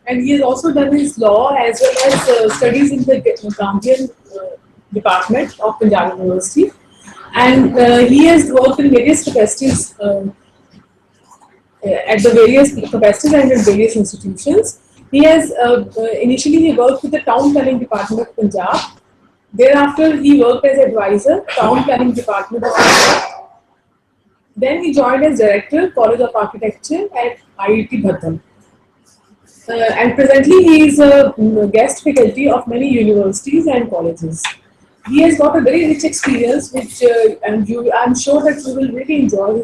and he has also done his law as well as studies in the Gambian department of Punjab University. And he has worked in various capacities at the various capacities and in various institutions. He has initially he worked with the Town Planning Department of Punjab. Thereafter, he worked as advisor, Town Planning Department of Punjab. Then he joined as director, College of Architecture at IIT Bhaddam. And presently, he is a guest faculty of many universities and colleges. He has got a very rich experience, which I'm sure that you will really enjoy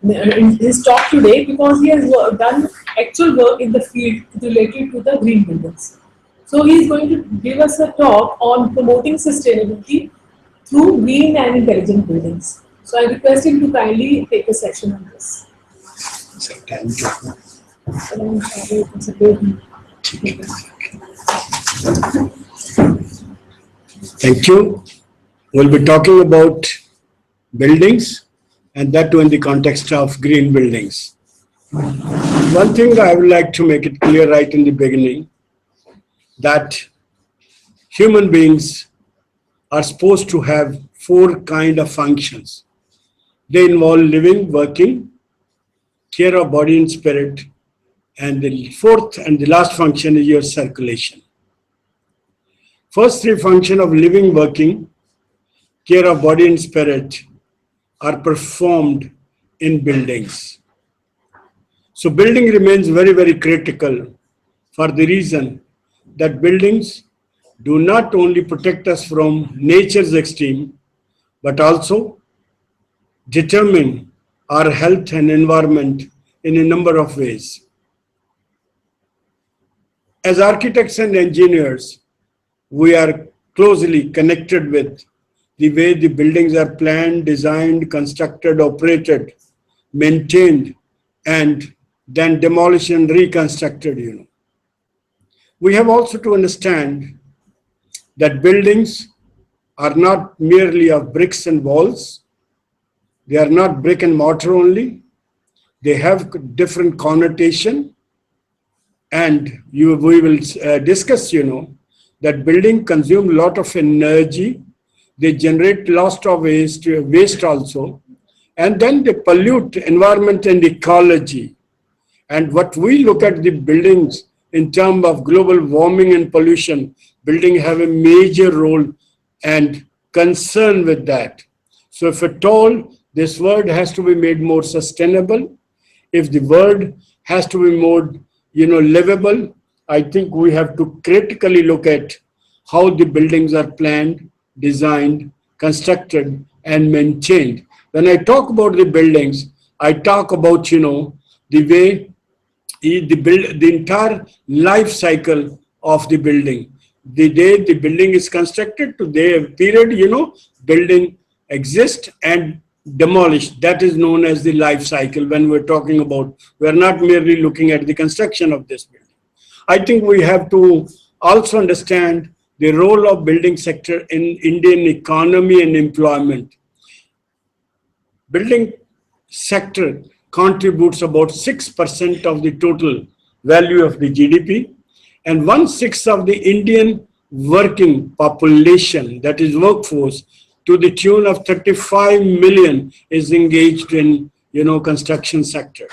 his talk today, because he has done actual work in the field related to the green buildings. So he is going to give us a talk on promoting sustainability through green and intelligent buildings. So I request him to kindly take a session on this. Thank you. We'll be talking about buildings, and that too in the context of green buildings. One thing I would like to make it clear right in the beginning, that human beings are supposed to have 4 kinds of functions. They involve living, working, care of body and spirit, and the 4th and the last function is your circulation. First 3 functions of living, working, care of body and spirit are performed in buildings. So building remains very, very critical for the reason that buildings do not only protect us from nature's extreme, but also determine our health and environment in a number of ways. As architects and engineers, we are closely connected with the way the buildings are planned, designed, constructed, operated, maintained, and then demolished and reconstructed. We have also to understand that buildings are not merely of bricks and walls. They are not brick and mortar only. They have different connotation, and we will discuss, that building consume a lot of energy. They generate lots of waste also, and then they pollute environment and ecology. And what we look at the buildings in terms of global warming and pollution, buildings have a major role and concern with that. So if at all this world has to be made more sustainable, if the world has to be more livable, I think we have to critically look at how the buildings are planned, designed, constructed, and maintained. When I talk about the buildings, I talk about, the way the entire life cycle of the building. The day the building is constructed to the period, building exists and demolished. That is known as the life cycle when we're talking about, we're not merely looking at the construction of this building. I think we have to also understand the role of building sector in Indian economy and employment. Building sector contributes about 6% of the total value of the GDP, and 1/6 of the Indian working population, that is workforce, to the tune of 35 million is engaged in, construction sector.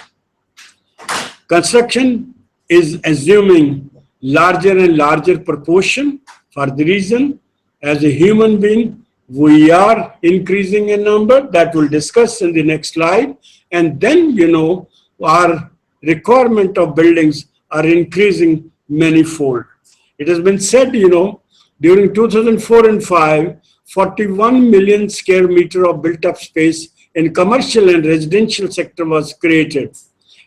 Construction is assuming larger and larger proportion for the reason, as a human being, we are increasing in number. That we'll discuss in the next slide. And then, our requirement of buildings are increasing manifold. It has been said, during 2004 and 5, 41 million square meter of built up space in commercial and residential sector was created.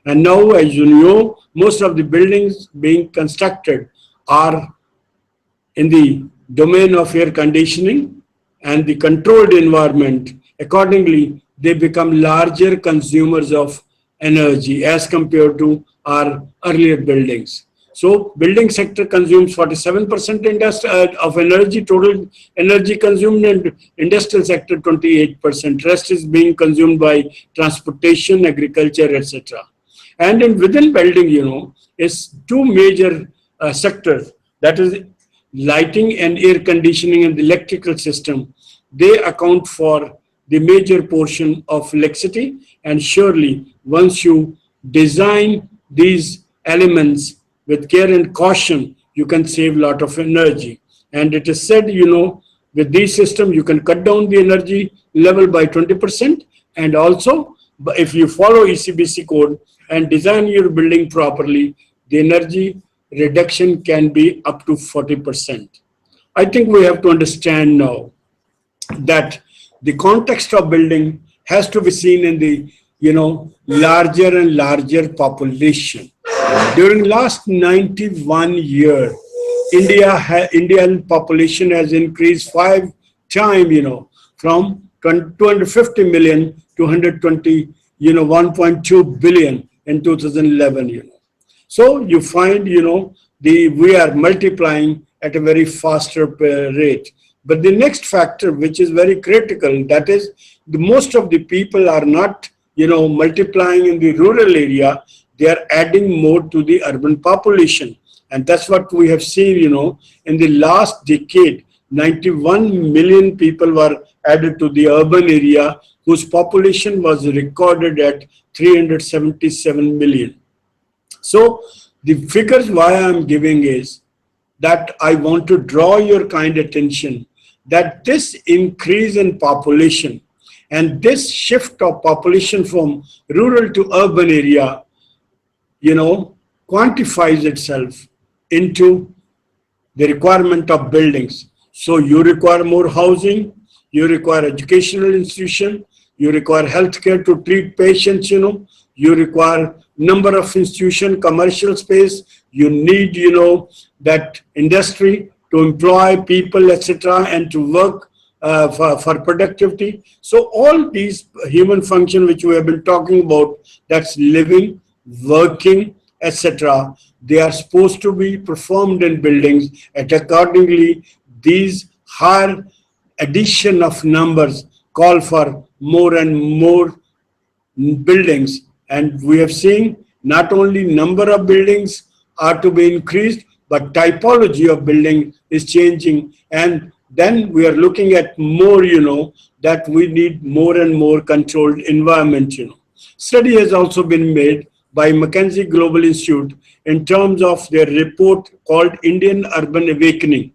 And now, as you know, most of the buildings being constructed are in the domain of air conditioning and the controlled environment. Accordingly, they become larger consumers of energy as compared to our earlier buildings. So building sector consumes 47% of energy, total energy consumed, and industrial sector 28%. Rest is being consumed by transportation, agriculture, etc. And in within building, is two major sectors, that is lighting and air conditioning and the electrical system. They account for the major portion of electricity, and surely once you design these elements with care and caution, you can save a lot of energy. And it is said, with these systems, you can cut down the energy level by 20%. And also, if you follow ECBC code and design your building properly, the energy reduction can be up to 40%. I think we have to understand now that the context of building has to be seen in the larger and larger population. During last 91 years, Indian population has increased 5 times, from 250 million to 120, 1.2 billion in 2011. So you find, we are multiplying at a very faster rate. But the next factor, which is very critical, that is most of the people are not, multiplying in the rural area. They are adding more to the urban population. And that's what we have seen, in the last decade, 91 million people were added to the urban area, whose population was recorded at 377 million. So the figures why I'm giving is that I want to draw your kind attention that this increase in population and this shift of population from rural to urban area, quantifies itself into the requirement of buildings. So you require more housing, you require educational institution, you require healthcare to treat patients, you require number of institution, commercial space, you need, that industry to employ people, etc., and to work for productivity. So all these human function which we have been talking about, that's living, working, etc., they are supposed to be performed in buildings, and accordingly these higher addition of numbers call for more and more buildings. And we have seen not only number of buildings are to be increased, but typology of building is changing. And then we are looking at more, that we need more and more controlled environment. Study has also been made by McKinsey Global Institute in terms of their report called Indian Urban Awakening,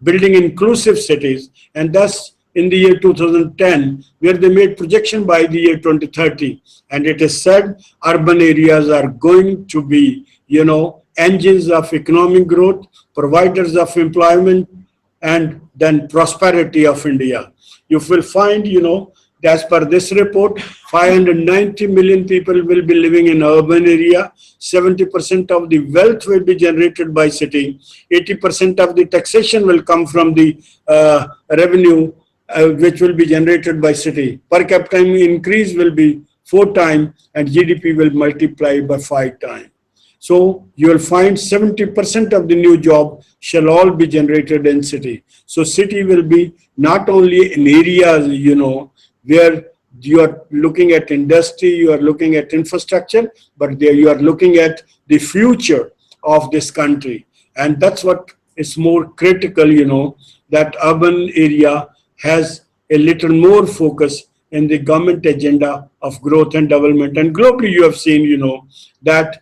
Building Inclusive Cities, and thus in the year 2010, where they made projection by the year 2030. And it is said urban areas are going to be, engines of economic growth, providers of employment, and then prosperity of India. You will find, as per this report, 590 million people will be living in urban area. 70% of the wealth will be generated by city. 80% of the taxation will come from the revenue which will be generated by city. Per capita increase will be 4 times and GDP will multiply by 5 times. So you will find 70% of the new job shall all be generated in city. So city will be not only in areas, where you are looking at industry, you are looking at infrastructure, but there you are looking at the future of this country. And that's what is more critical, that urban area has a little more focus in the government agenda of growth and development. And globally, you have seen, that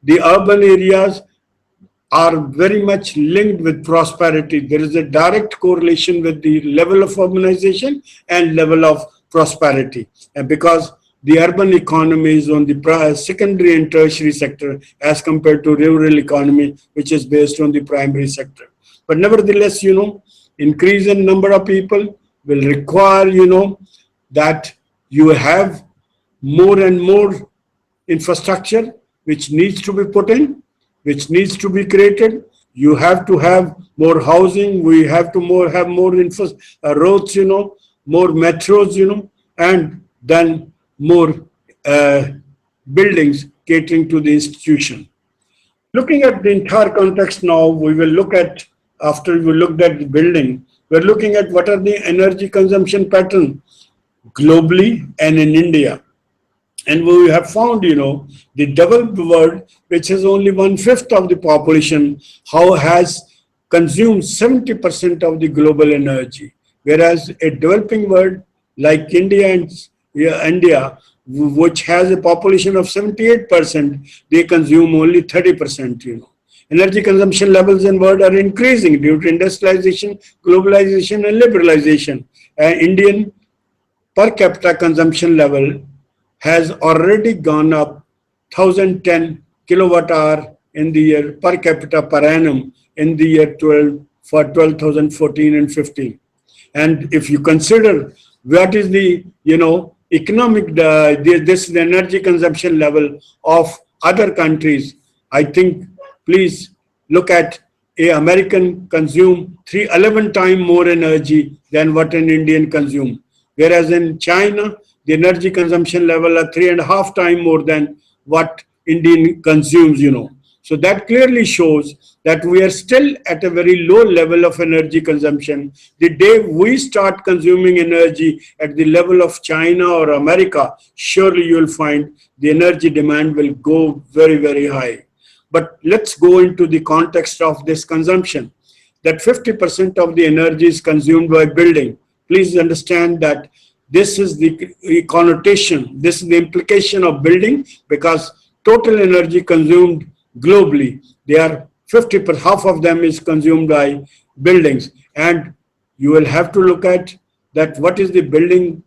the urban areas are very much linked with prosperity. There is a direct correlation with the level of urbanization and level of prosperity. And because the urban economy is on the secondary and tertiary sector as compared to rural economy, which is based on the primary sector. But nevertheless, increase in number of people will require, that you have more and more infrastructure which needs to be put in, which needs to be created. You have to have more housing. We have to have more roads, more metros, and then more buildings catering to the institution. Looking at the entire context now, we will look at, after we looked at the building, we're looking at what are the energy consumption pattern globally and in India. And we have found, the developed world, which has only 1/5 of the population, how has consumed 70% of the global energy, whereas a developing world like India and India, which has a population of 78%, they consume only 30%. Energy consumption levels in world are increasing due to industrialization, globalization, and liberalization. Indian per capita consumption level has already gone up 1010 kilowatt hour in the year per capita per annum in the year 12 for 2014 and 15. And if you consider what is the economic this the energy consumption level of other countries, I think please look at a American consume 311 times more energy than what an Indian consume, whereas in China the energy consumption level are 3.5 times more than what Indian consumes. So that clearly shows that we are still at a very low level of energy consumption. The day we start consuming energy at the level of China or America, surely you will find the energy demand will go very, very high. But let's go into the context of this consumption. That 50% of the energy is consumed by building. Please understand that this is the connotation, this is the implication of building, because total energy consumed globally, they are 50%, half of them is consumed by buildings. And you will have to look at that what is the building,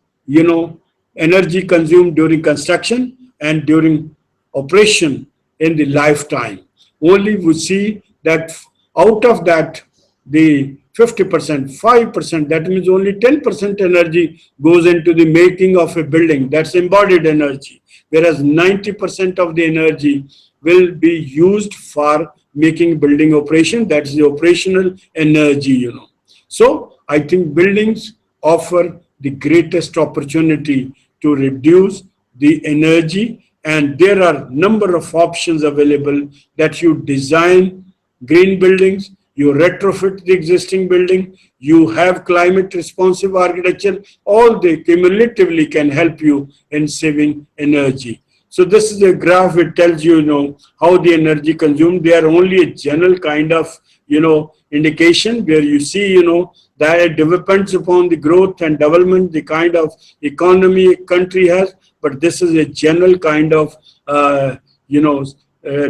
energy consumed during construction and during operation in the lifetime. Only we see that out of that, the 50%, 5%, that means only 10% energy goes into the making of a building. That's embodied energy. Whereas 90% of the energy will be used for making building operation. That's the operational energy. So I think buildings offer the greatest opportunity to reduce the energy, and there are number of options available that you design green buildings, you retrofit the existing building, you have climate responsive architecture, all they cumulatively can help you in saving energy. So this is a graph, it tells you, how the energy consumed. They are only a general kind of, indication where you see, that it depends upon the growth and development, the kind of economy a country has, but this is a general kind of,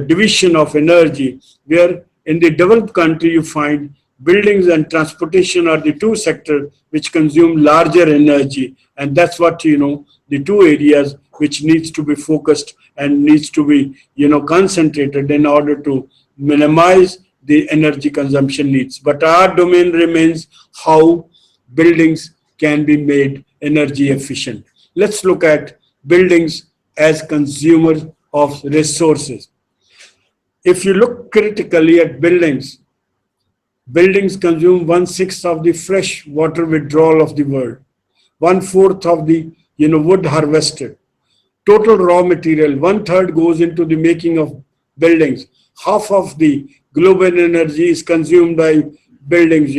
division of energy, where in the developed country you find buildings and transportation are the two sectors which consume larger energy, and that's what the two areas which needs to be focused and needs to be concentrated in order to minimize the energy consumption needs. But our domain remains how buildings can be made energy efficient. Let's look at buildings as consumers of resources. If you look critically at buildings, buildings consume 1/6 of the fresh water withdrawal of the world, 1/4 of the wood harvested. Total raw material, 1/3 goes into the making of buildings. Half of the global energy is consumed by buildings,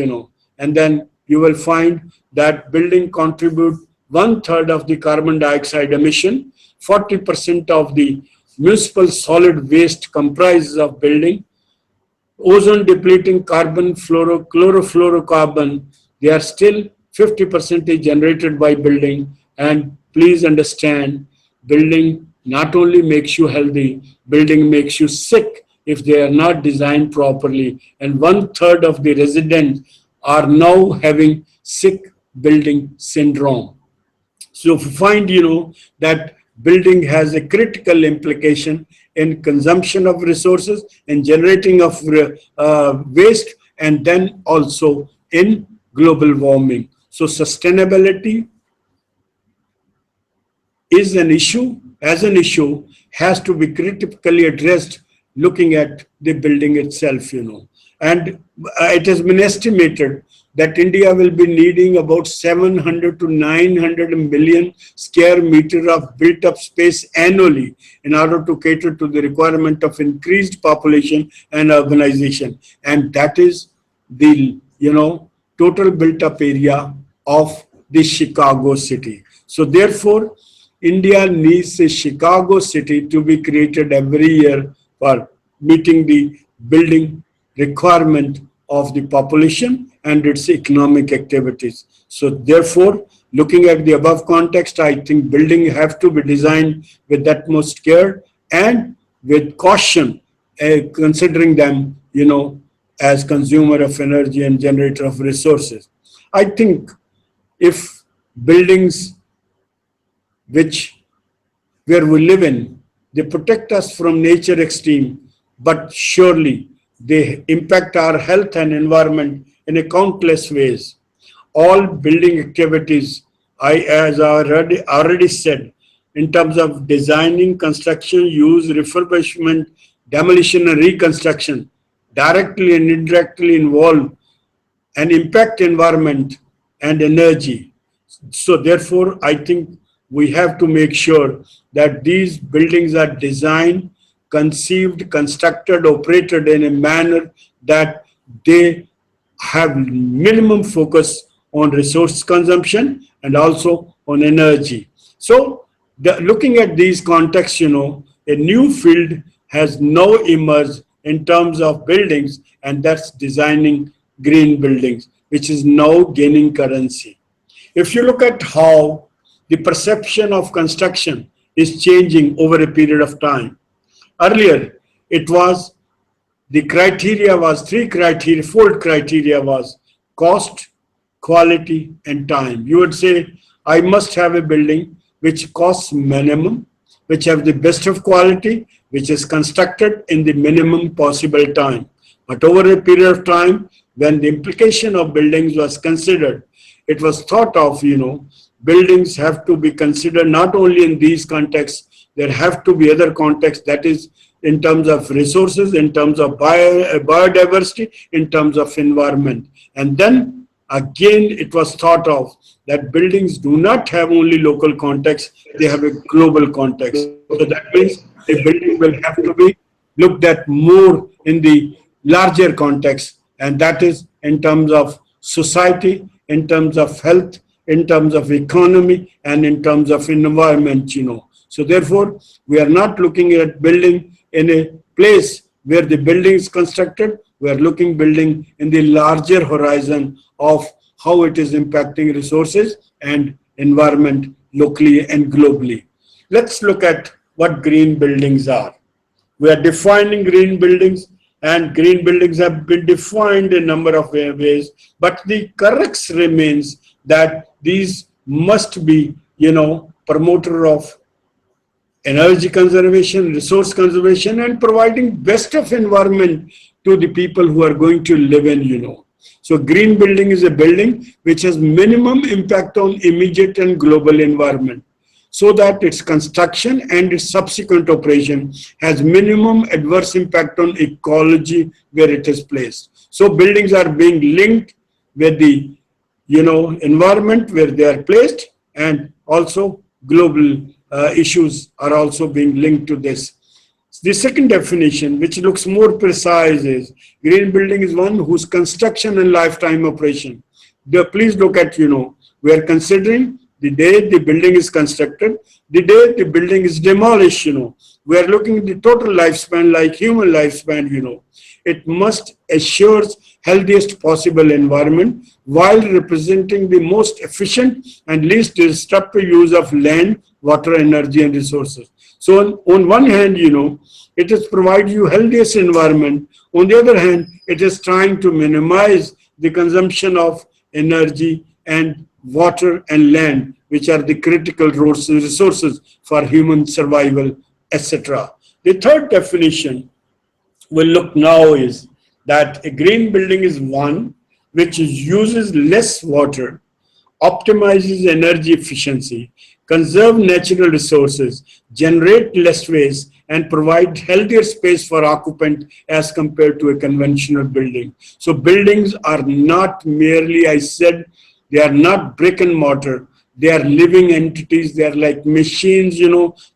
and then you will find that building contribute 1/3 of the carbon dioxide emission, 40% of the municipal solid waste comprises of building, ozone depleting carbon, chlorofluorocarbon, they are still 50% is generated by building. And please understand, building not only makes you healthy, building makes you sick if they are not designed properly. And 1/3 of the residents are now having sick building syndrome. So if you find, that building has a critical implication in consumption of resources and generating of waste, and then also in global warming. So sustainability is an issue, has to be critically addressed looking at the building itself, And it has been estimated that India will be needing about 700 to 900 million square meter of built up space annually in order to cater to the requirement of increased population and urbanization. And that is the, total built up area of the Chicago city. So therefore, India needs a Chicago city to be created every year for meeting the building requirement of the population and its economic activities. So therefore, looking at the above context, I think building have to be designed with utmost care and with caution, considering them, as consumer of energy and generator of resources. I think if buildings which where we live in, they protect us from nature extreme, but surely they impact our health and environment in a countless ways. All building activities, as I already said, in terms of designing, construction, use, refurbishment, demolition, and reconstruction, directly and indirectly involve and impact environment and energy. So therefore, I think we have to make sure that these buildings are designed, conceived, constructed, operated in a manner that they have minimum focus on resource consumption and also on energy. So looking at these contexts, a new field has now emerged in terms of buildings, and that's designing green buildings, which is now gaining currency. If you look at how the perception of construction is changing over a period of time, earlier it was the criteria was three criteria, four criteria was cost, quality, and time. You would say, I must have a building which costs minimum, which have the best of quality, which is constructed in the minimum possible time. But over a period of time, when the implication of buildings was considered, it was thought of, buildings have to be considered not only in these contexts, there have to be other contexts, that is in terms of resources, in terms of biodiversity, in terms of environment. And then again, it was thought of that buildings do not have only local context, they have a global context. So that means a building will have to be looked at more in the larger context, and that is in terms of society, in terms of health, in terms of economy, and in terms of environment, So therefore, we are not looking at building in a place where the building is constructed. We are looking building in the larger horizon of how it is impacting resources and environment locally and globally. Let's look at what green buildings are. We are defining green buildings, and green buildings have been defined in a number of ways, but the crux remains that these must be, promoter of energy conservation, resource conservation, and providing best of environment to the people who are going to live in, So green building is a building which has minimum impact on immediate and global environment, so that its construction and its subsequent operation has minimum adverse impact on ecology where it is placed. So buildings are being linked with the environment where they are placed, and also global issues are also being linked to this. The second definition, which looks more precise, is green building is one whose construction and lifetime operation. Please look at, we are considering the day the building is constructed, the day the building is demolished, we are looking at the total lifespan, like human lifespan, It must assure healthiest possible environment while representing the most efficient and least disruptive use of land, water, energy, and resources. So on one hand, it is provide you healthiest environment. On the other hand, it is trying to minimize the consumption of energy and water and land, which are the critical resources for human survival, etc. The third definition we'll look now is that a green building is one which uses less water, optimizes energy efficiency, conserve natural resources, generate less waste, and provide healthier space for occupant as compared to a conventional building. So buildings are not merely, I said, they are not brick and mortar. They are living entities. They are like machines,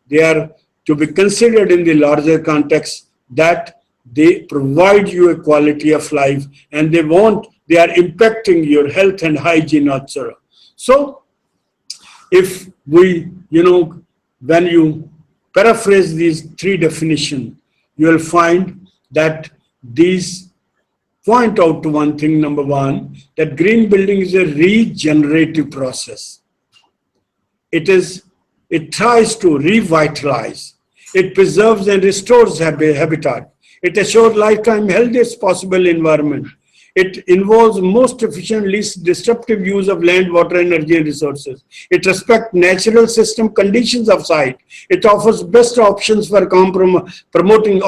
They are to be considered in the larger context that they provide you a quality of life, and they are impacting your health and hygiene, etc. So if we, when you paraphrase these three definitions, you will find that these point out to one thing. Number one, that green building is a regenerative process. It tries to revitalize. It preserves and restores habitat. It assures lifetime healthiest possible environment. It involves most efficient, least disruptive use of land, water, energy, and resources. It respects natural system conditions of site. It offers best options for promoting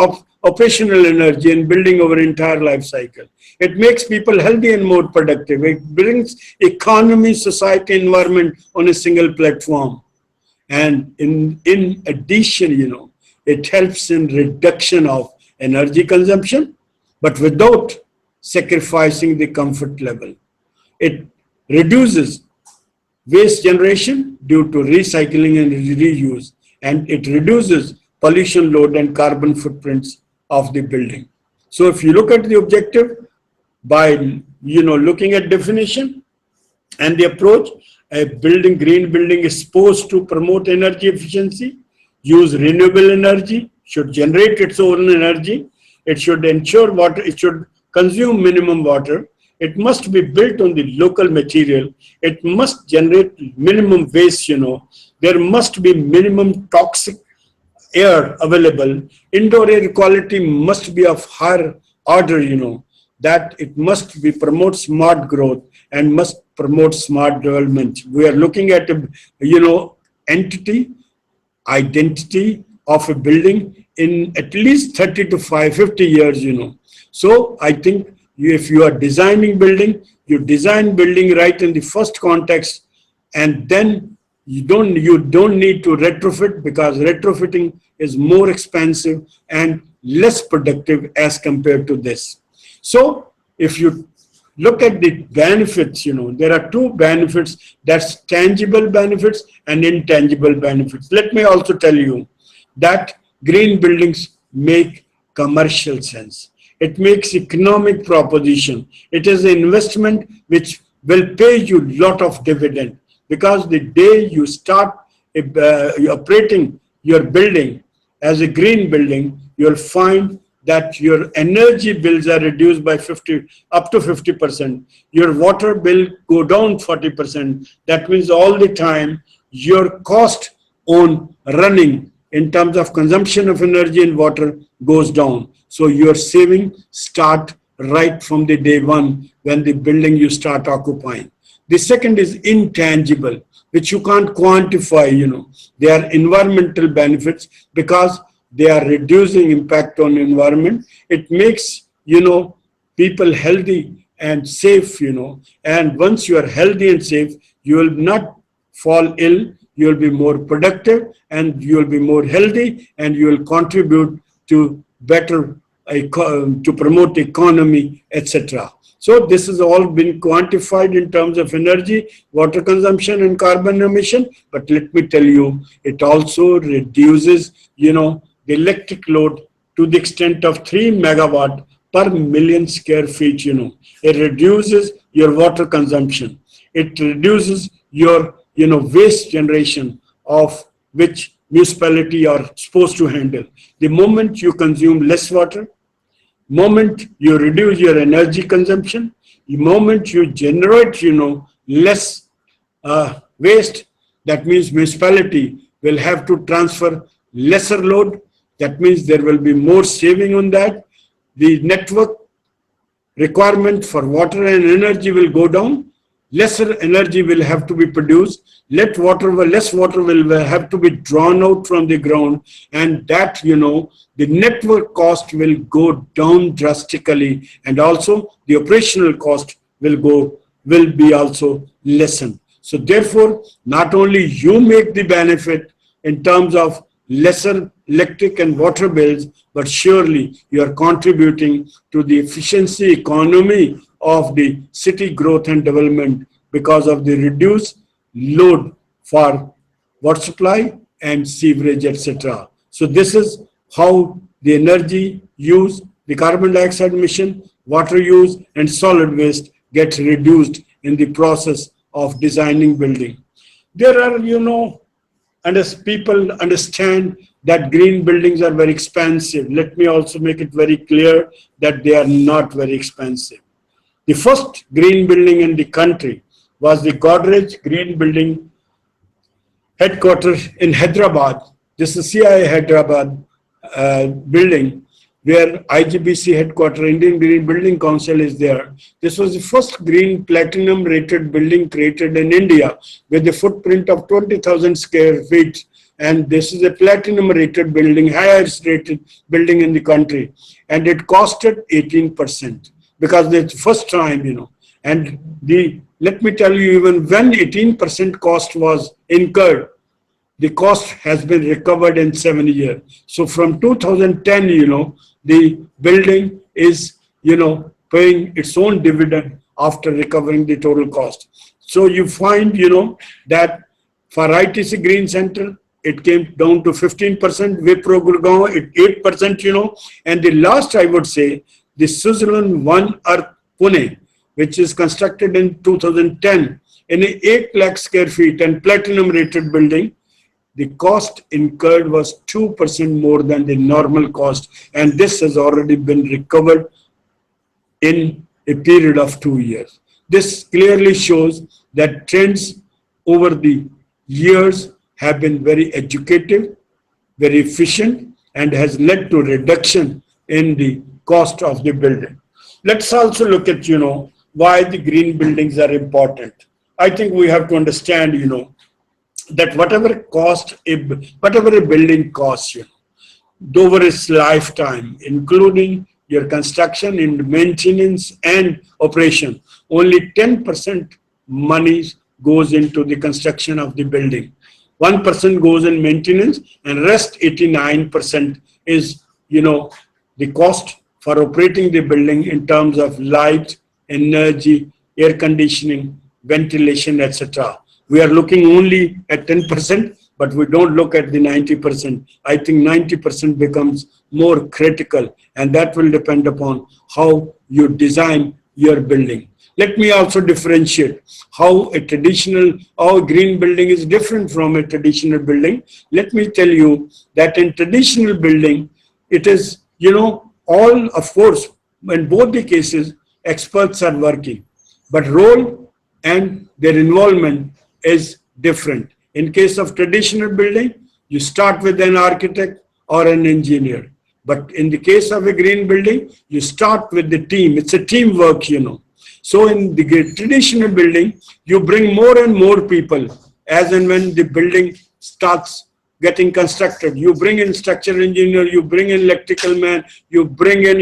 operational energy and building over entire life cycle. It makes people healthy and more productive. It brings economy, society, environment on a single platform. And in addition, it helps in reduction of energy consumption, but without sacrificing the comfort level. It reduces waste generation due to recycling and reuse, and it reduces pollution load and carbon footprints of the building. So if you look at the objective by looking at definition and the approach, a green building is supposed to promote energy efficiency, use renewable energy, should generate its own energy, it should ensure water, it should consume minimum water, it must be built on the local material, it must generate minimum waste, there must be minimum toxic air available, indoor air quality must be of higher order, that it must be promote smart growth and must promote smart development. We are looking at identity of a building in at least 30 to 50 years, So I think if you are designing building, you design building right in the first context, and then you don't need to retrofit, because retrofitting is more expensive and less productive as compared to this. So if you look at the benefits, there are two benefits, that's tangible benefits and intangible benefits. Let me also tell you that green buildings make commercial sense. It makes economic proposition. It is an investment which will pay you a lot of dividend, because the day you start operating your building as a green building, you'll find that your energy bills are reduced by up to 50%. Your water bill go down 40%. That means all the time your cost on running in terms of consumption of energy and water goes down. So your saving start right from the day one when the building you start occupying. The second is intangible, which you can't quantify, They are environmental benefits because they are reducing impact on environment. It makes, people healthy and safe, And once you are healthy and safe, you will not fall ill, you will be more productive, and you will be more healthy, and you will contribute to better, to promote economy, etc. So this has all been quantified in terms of energy, water consumption, and carbon emission. But let me tell you, it also reduces, the electric load to the extent of 3 megawatt per million square feet, It reduces your water consumption. It reduces your, waste generation of which municipality are supposed to handle. The moment you consume less water, moment you reduce your energy consumption, the moment you generate, less waste, that means municipality will have to transfer lesser load. That means there will be more saving on that. The network requirement for water and energy will go down. Lesser energy will have to be produced. Less water will have to be drawn out from the ground, and that, the network cost will go down drastically, and also the operational cost will be also lessened. So therefore, not only you make the benefit in terms of lesser electric and water bills, but surely you are contributing to the efficiency economy of the city growth and development because of the reduced load for water supply and sewerage, etc. So this is how the energy use, the carbon dioxide emission, water use, and solid waste gets reduced in the process of designing building. There are, and as people understand that green buildings are very expensive, let me also make it very clear that they are not very expensive. The first green building in the country was the Godrej Green Building headquarters in Hyderabad. This is CIA Hyderabad building where IGBC headquarters, Indian Green Building Council is there. This was the first green platinum rated building created in India with a footprint of 20,000 square feet. And this is a platinum rated building, highest rated building in the country. And it costed 18% because it's the first time, and let me tell you, even when 18% cost was incurred, the cost has been recovered in 7 years. So from 2010, the building is, paying its own dividend after recovering the total cost. So you find, that for ITC Green Center, it came down to 15%, Wipro Gurgaon, it 8%, and the last I would say, the Switzerland One Earth Pune, which is constructed in 2010 in an 8 lakh square feet and platinum rated building, the cost incurred was 2% more than the normal cost, and this has already been recovered in a period of 2 years. This clearly shows that trends over the years have been very educative, very efficient, and has led to reduction in the cost of the building. Let's also look at, why the green buildings are important. I think we have to understand, that whatever a building costs, over its lifetime, including your construction and maintenance and operation, only 10% money goes into the construction of the building. 1% goes in maintenance, and rest 89% is, the cost for operating the building in terms of light, energy, air conditioning, ventilation, etc. We are looking only at 10%, but we don't look at the 90%. I think 90% becomes more critical, and that will depend upon how you design your building. Let me also differentiate how a green building is different from a traditional building. Let me tell you that in traditional building, it is, all, of course, in both the cases, experts are working, but role and their involvement is different. In case of traditional building, you start with an architect or an engineer. But in the case of a green building, you start with the team. It's a teamwork, So in the traditional building, you bring more and more people as and when the building starts getting constructed. You bring in structural engineer, you bring in electrical man, you bring in,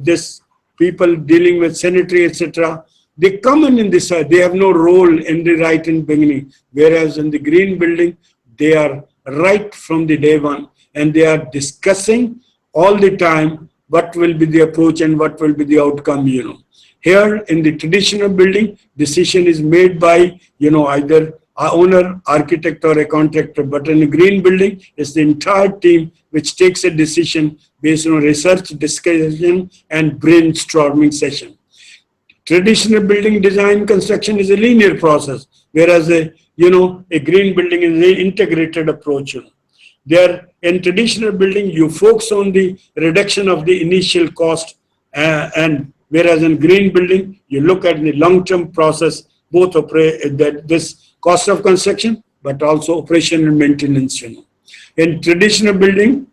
this people dealing with sanitary, etc. They come in this side, they have no role in the right in beginning. Whereas in the green building, they are right from the day one, and they are discussing all the time what will be the approach and what will be the outcome, Here in the traditional building, decision is made by, either owner, architect or a contractor. But in a green building, it's the entire team which takes a decision based on research, discussion and brainstorming session. Traditional building design construction is a linear process, whereas a green building is an integrated approach. There in traditional building, you focus on the reduction of the initial cost, and whereas in green building, you look at the long-term process, both this cost of construction, but also operation and maintenance. In traditional building,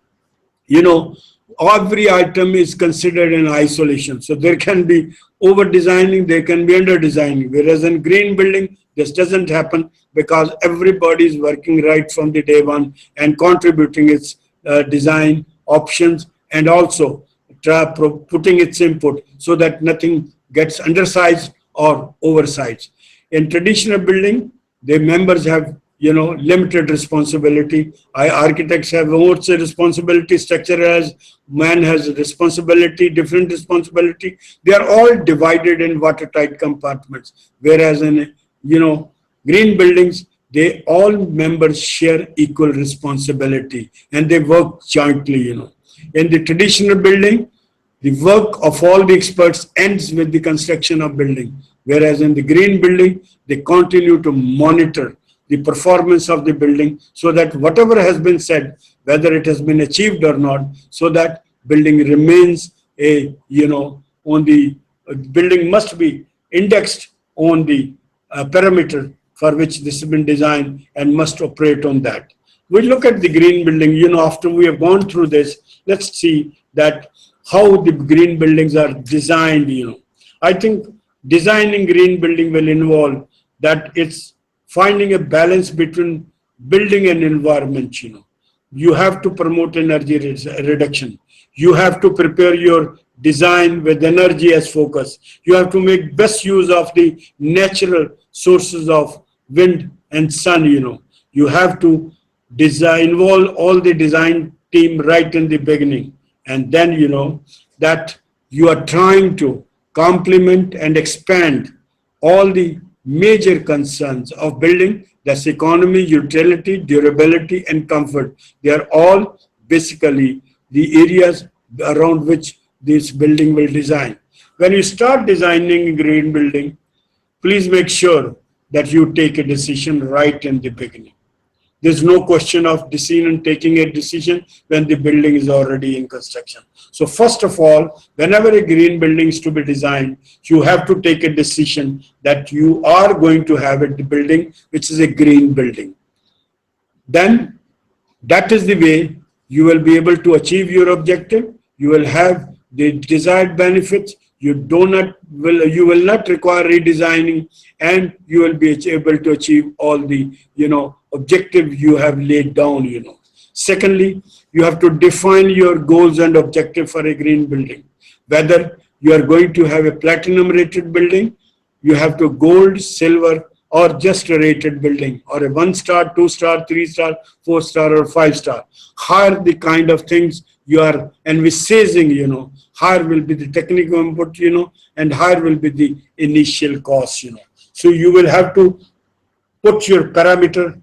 every item is considered in isolation. So there can be over designing, there can be under designing. Whereas in green building, this doesn't happen because everybody is working right from the day one and contributing its design options and also putting its input so that nothing gets undersized or oversized. In traditional building, the members have limited responsibility. Architects have more responsibility, structure as man has responsibility, different responsibility. They are all divided in watertight compartments. Whereas in green buildings, all members share equal responsibility and they work jointly. In the traditional building, the work of all the experts ends with the construction of building. Whereas in the green building, they continue to monitor the performance of the building, so that whatever has been said, whether it has been achieved or not, so that building remains a, on the building must be indexed on the parameter for which this has been designed and must operate on that. We look at the green building, after we have gone through this, let's see that how the green buildings are designed, I think designing green building will involve that it's finding a balance between building and environment, You have to promote energy reduction. You have to prepare your design with energy as focus. You have to make best use of the natural sources of wind and sun, You have to involve all the design team right in the beginning. And then, that you are trying to complement and expand all the major concerns of building. That's economy, utility, durability, and comfort. They are all basically the areas around which this building will design. When you start designing a green building, please make sure that you take a decision right in the beginning. There's no question of decision taking a decision when the building is already in construction. So first of all, whenever a green building is to be designed, you have to take a decision that you are going to have a building which is a green building. Then that is the way you will be able to achieve your objective. You will have the desired benefits. You will not require redesigning, and you will be able to achieve all the objective you have laid down. Secondly, you have to define your goals and objective for a green building. Whether you are going to have a platinum rated building, you have to gold, silver, or just a rated building, or a 1-star, 2-star, 3-star, 4-star, or 5-star. Higher the kind of things you are envisaging, higher will be the technical input, and higher will be the initial cost, So you will have to put your parameter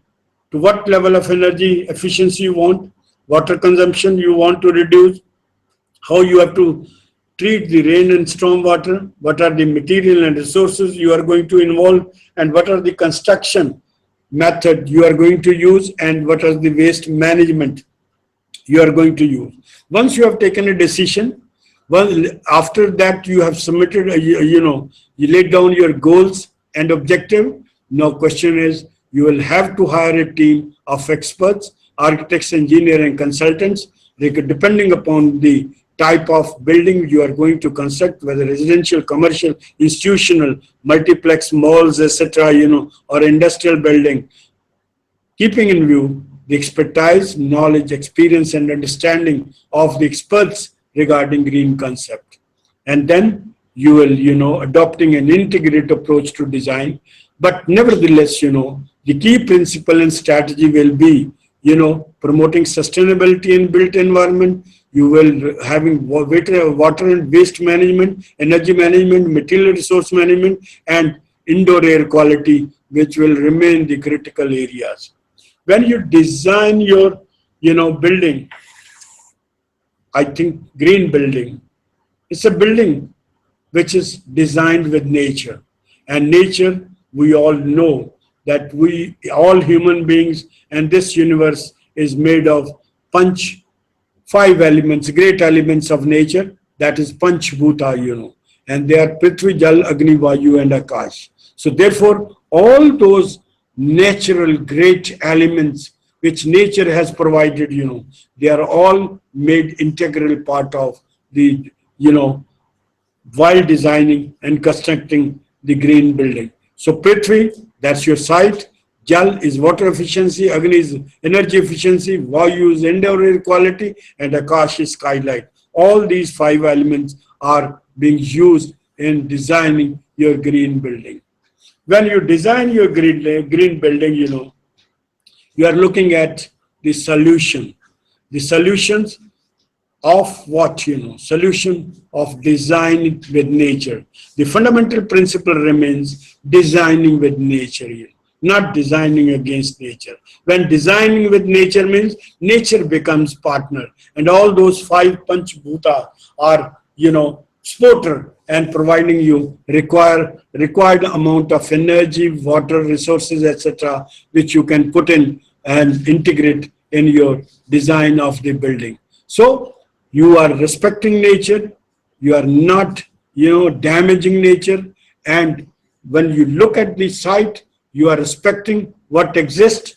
to what level of energy efficiency you want, water consumption you want to reduce, how you have to treat the rain and storm water, what are the material and resources you are going to involve, and what are the construction method you are going to use, and what are the waste management you are going to use. Once you have taken a decision, well, after that you have submitted, you laid down your goals and objective. Now question is, you will have to hire a team of experts, architects, engineers, and consultants, depending upon the type of building you are going to construct, whether residential, commercial, institutional, multiplex, malls, etc., or industrial building. Keeping in view the expertise, knowledge, experience, and understanding of the experts regarding green concept. And then you will, adopting an integrated approach to design. But nevertheless, the key principle and strategy will be, promoting sustainability in built environment. You will having water and waste management, energy management, material resource management, and indoor air quality, which will remain the critical areas. When you design your, building, I think green building, it's a building which is designed with nature. And nature, we all know that all human beings and this universe is made of five elements, great elements of nature, that is Panch Bhuta, and they are Prithvi, Jal, Agni, Vayu, and Akash. So therefore, all those natural great elements which nature has provided, they are all made integral part of the, while designing and constructing the green building. So Prithvi, that's your site. Jal is water efficiency, Agni is energy efficiency, Vayu is indoor air quality, and Akash is skylight. All these five elements are being used in designing your green building. When you design your green building, you are looking at the solution. The solutions of what, solution of design with nature. The fundamental principle remains designing with nature, not designing against nature. When designing with nature means nature becomes partner, and all those five Panch Bhuta are, supporter and providing you required amount of energy, water, resources, etc., which you can put in and integrate in your design of the building. So you are respecting nature, you are not, damaging nature, and when you look at the site, you are respecting what exists,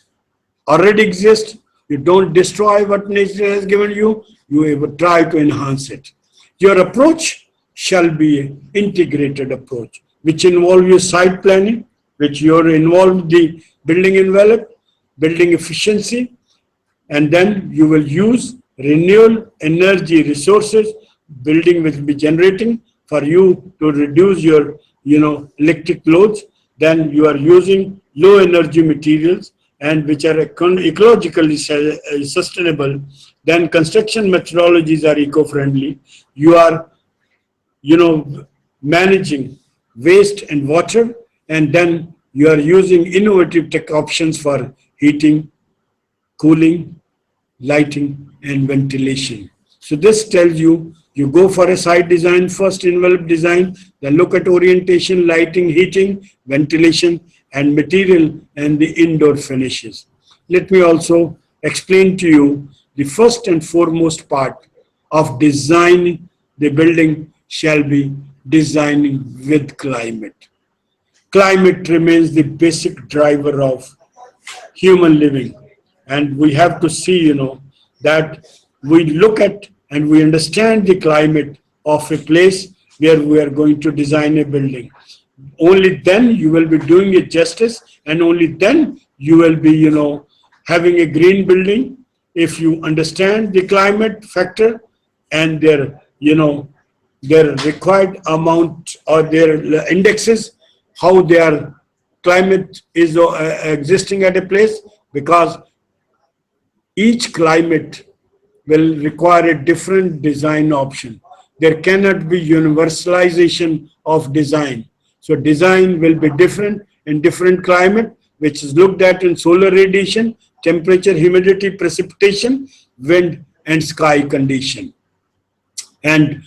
already exists. You don't destroy what nature has given you, you try to enhance it. Your approach shall be an integrated approach, which involve your site planning, which you involve the building envelope, building efficiency, and then you will use renewable energy resources. Building will be generating for you to reduce your electric loads. Then you are using low energy materials and which are ecologically sustainable. Then construction methodologies are eco-friendly. You are managing waste and water, and then you are using innovative tech options for heating, cooling, lighting, and ventilation. So this tells you, you go for a site design first, envelope design, then look at orientation, lighting, heating, ventilation, and material and the indoor finishes. Let me also explain to you the first and foremost part of designing the building shall be designing with climate. Climate remains the basic driver of human living, and we have to see that we look at and we understand the climate of a place where we are going to design a building. Only then you will be doing it justice, and only then you will be having a green building if you understand the climate factor and their required amount or their indexes, how their climate is existing at a place, because each climate will require a different design option. There cannot be universalization of design. So design will be different in different climate, which is looked at in solar radiation, temperature, humidity, precipitation, wind, and sky condition. And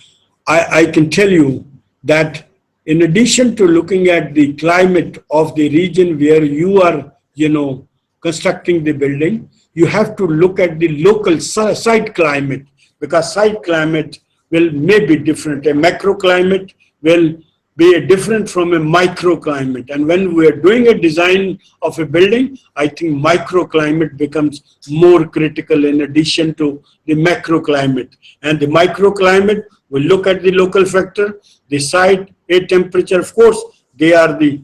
I can tell you that in addition to looking at the climate of the region where you are, constructing the building, you have to look at the local site climate, because site climate may be different. A macroclimate will be different from a microclimate. And when we are doing a design of a building, I think microclimate becomes more critical in addition to the macroclimate. And the microclimate will look at the local factor, the site, air temperature. Of course, they are the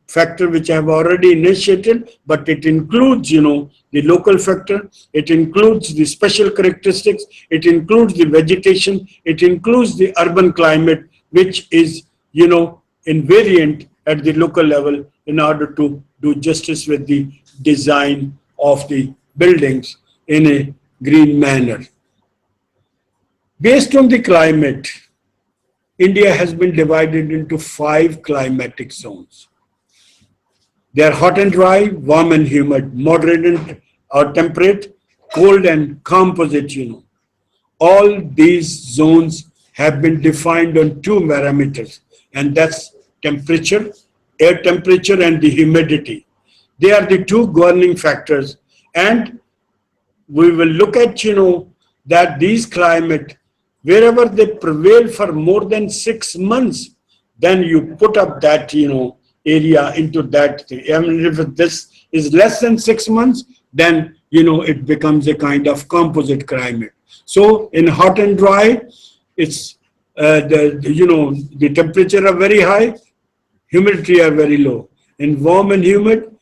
factor which I have already initiated, but it includes the local factor, it includes the special characteristics, it includes the vegetation, it includes the urban climate, which is invariant at the local level in order to do justice with the design of the buildings in a green manner. Based on the climate, India has been divided into 5 climatic zones. They are hot and dry, warm and humid, moderate and or temperate, cold and composite. All these zones have been defined on 2 parameters, and that's temperature, air temperature, and the humidity. They are the 2 governing factors, and we will look at that these climate, wherever they prevail for more than 6 months, then you put up that area into that thing. I mean, if this is less than 6 months, then it becomes a kind of composite climate. So in hot and dry, it's the temperature are very high, humidity are very low. In warm and humid,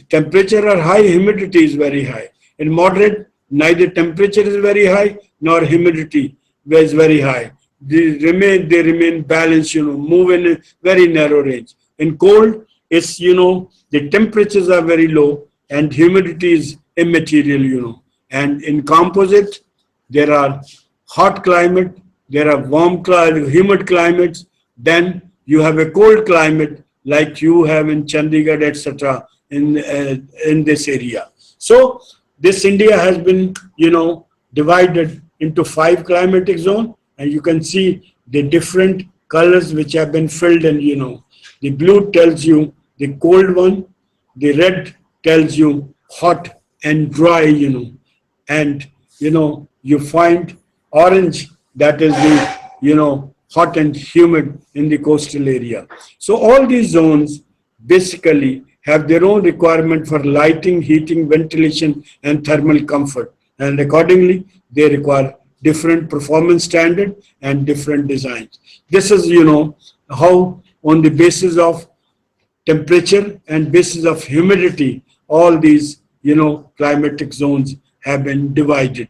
temperature are high, humidity is very high. In moderate, neither temperature is very high nor humidity is very high. They remain balanced, move in a very narrow range. In cold, it's, the temperatures are very low and humidity is immaterial, And in composite, there are hot climate, there are warm climate, humid climates, then you have a cold climate like you have in Chandigarh, etc. in this area. So this India has been, divided into 5 climatic zones, and you can see the different colors which have been filled in, the blue tells you the cold one, the red tells you hot and dry, and, you find orange, that is the, hot and humid in the coastal area. So all these zones basically have their own requirement for lighting, heating, ventilation, and thermal comfort. And accordingly, they require different performance standard and different designs. This is, how on the basis of temperature and basis of humidity, all these, climatic zones have been divided,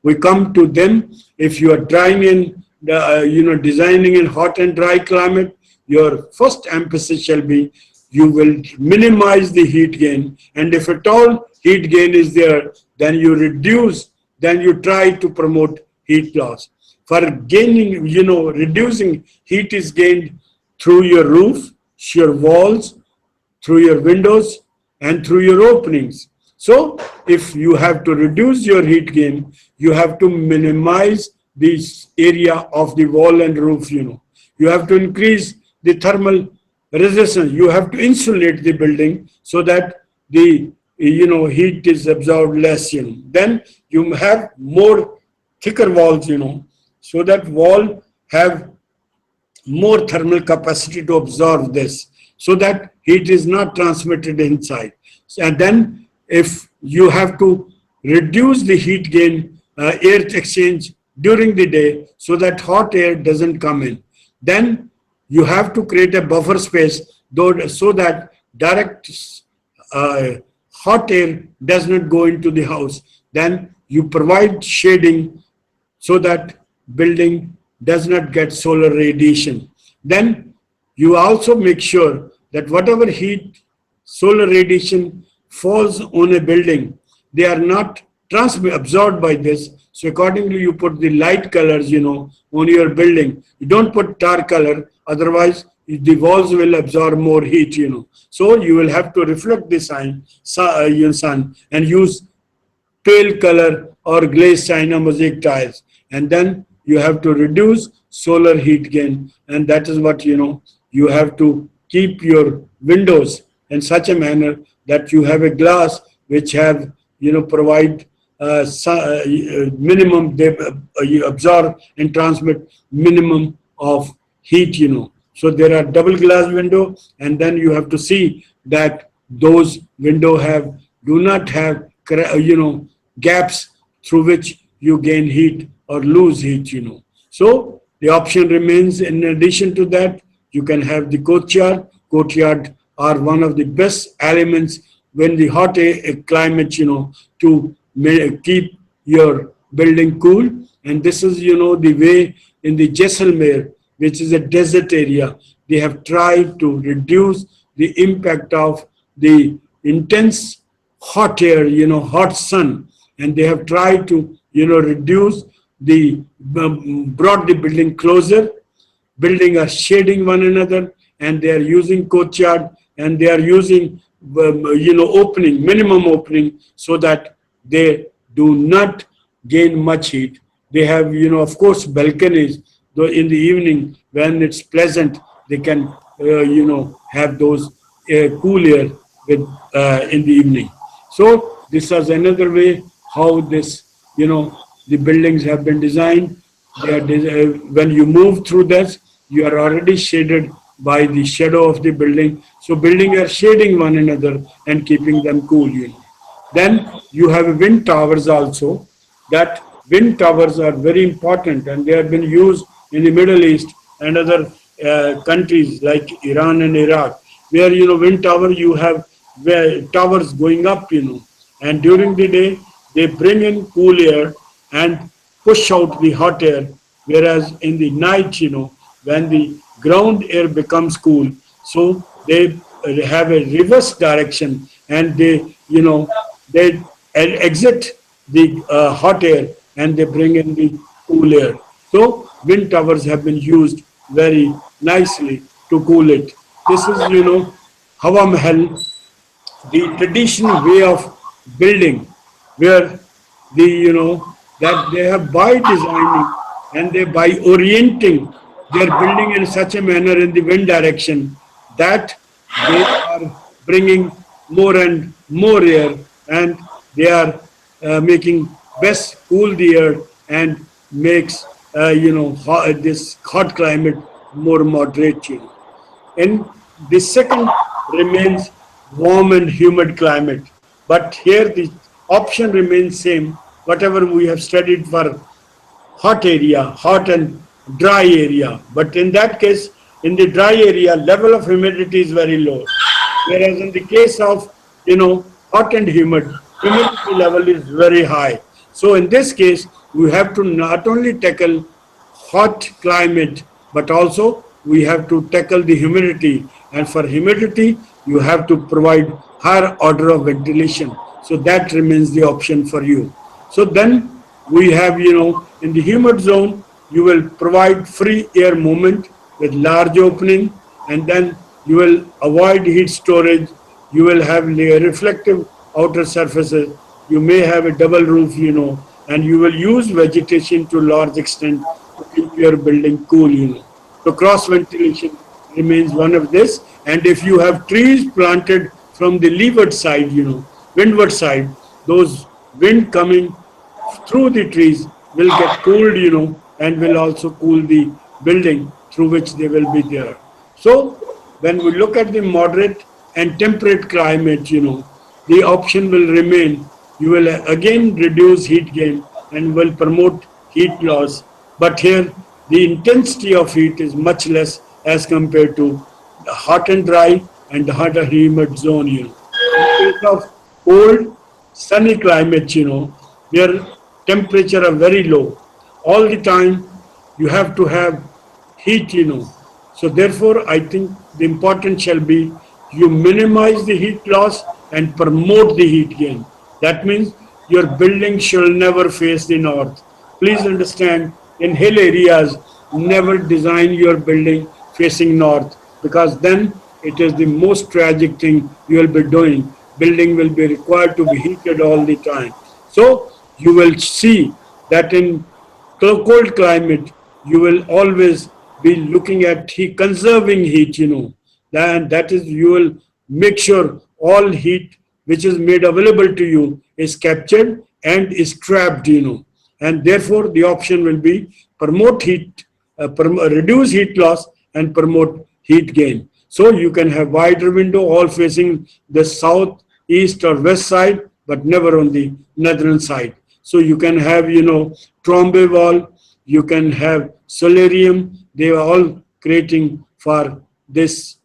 We come to them. If you are trying in, designing in hot and dry climate, your first emphasis shall be you will minimize the heat gain. And if at all heat gain is there, then you reduce, then you try to promote heat loss. For gaining, reducing heat is gained through your roof, your walls, through your windows, and through your openings. So if you have to reduce your heat gain, you have to minimize this area of the wall and roof, You have to increase the thermal resistance. You have to insulate the building so that the, heat is absorbed less, Then you have more thicker walls, so that wall have more thermal capacity to absorb this, so that heat is not transmitted inside. And then if you have to reduce the heat gain, air exchange during the day so that hot air doesn't come in, then you have to create a buffer space so that direct hot air does not go into the house. Then you provide shading so that building does not get solar radiation. Then you also make sure that whatever heat, solar radiation falls on a building, they are not absorbed by this. So accordingly, you put the light colors, on your building. You don't put dark color, otherwise the walls will absorb more heat, So you will have to reflect the sun and use pale color or glazed china mosaic tiles. And then you have to reduce solar heat gain. And that is what, you have to keep your windows in such a manner that you have a glass which have, provide minimum, they absorb and transmit minimum of heat, So there are double glass window, and then you have to see that those window do not have, gaps through which you gain heat or lose heat, So the option remains. In addition to that, you can have the courtyard. Courtyard are one of the best elements when the hot climate, to keep your building cool. And this is, the way in the Jaisalmer, which is a desert area, they have tried to reduce the impact of the intense hot air, hot sun. And they have tried to, reduce brought the building closer. Building are shading one another, and they are using courtyard, and they are using, opening, minimum opening, so that they do not gain much heat. They have, of course, balconies, though in the evening when it's pleasant, they can, have those cool air with, in the evening. So this is another way how this, the buildings have been designed. They are when you move through this, you are already shaded by the shadow of the building. So buildings are shading one another and keeping them cool. Then you have wind towers also. That wind towers are very important, and they have been used in the Middle East and other countries like Iran and Iraq, where, wind tower, you have towers going up, and during the day, they bring in cool air and push out the hot air, whereas in the night, when the ground air becomes cool, so they have a reverse direction, and they, they exit the hot air and they bring in the cool air. So wind towers have been used very nicely to cool it. This is, Hawa Mahal, the traditional way of building, where the, that they have by designing and they by orienting their building in such a manner in the wind direction that they are bringing more and more air, and they are making best cool the air and makes this hot climate more moderate. And the second remains warm and humid climate. But here the option remains same, whatever we have studied for hot area, hot and dry area. But in that case, in the dry area, level of humidity is very low. Whereas in the case of, hot and humid, humidity level is very high. So in this case, we have to not only tackle hot climate, but also we have to tackle the humidity. And for humidity, you have to provide higher order of ventilation. So that remains the option for you. So then we have, in the humid zone, you will provide free air movement with large opening, and then you will avoid heat storage. You will have reflective outer surfaces. You may have a double roof, and you will use vegetation to large extent to keep your building cool. So cross ventilation remains one of this. And if you have trees planted from the leeward side, windward side, those wind coming through the trees will get cooled, and will also cool the building through which they will be there. So when we look at the moderate and temperate climate, the option will remain. You will again reduce heat gain and will promote heat loss. But here the intensity of heat is much less as compared to the hot and dry and the hot and humid zone. In case of cold, sunny climate, where temperature are very low, all the time you have to have heat, So therefore, I think the important shall be you minimize the heat loss and promote the heat gain. That means your building shall never face the north. Please understand, in hill areas, never design your building facing north, because then it is the most tragic thing you will be doing. Building will be required to be heated all the time. So you will see that in cold climate, you will always be looking at conserving heat, and that is, you will make sure all heat which is made available to you is captured and is trapped, and therefore the option will be promote heat, reduce heat loss and promote heat gain. So you can have wider window all facing the south, east or west side, but never on the northern side. So you can have, trombe wall, you can have solarium. They are all creating for this,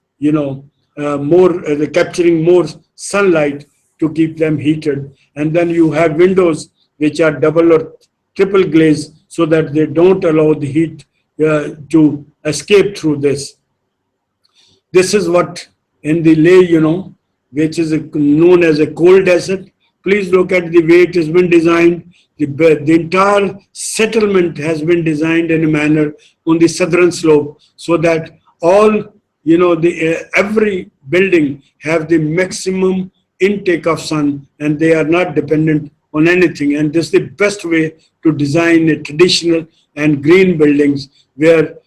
capturing more sunlight to keep them heated. And then you have windows which are double or triple glazed so that they don't allow the heat to escape through this. This is what in the lay, which is known as a cold desert. Please look at the way it has been designed. The entire settlement has been designed in a manner on the southern slope so that all, every building have the maximum intake of sun and they are not dependent on anything. And this is the best way to design a traditional and green buildings where,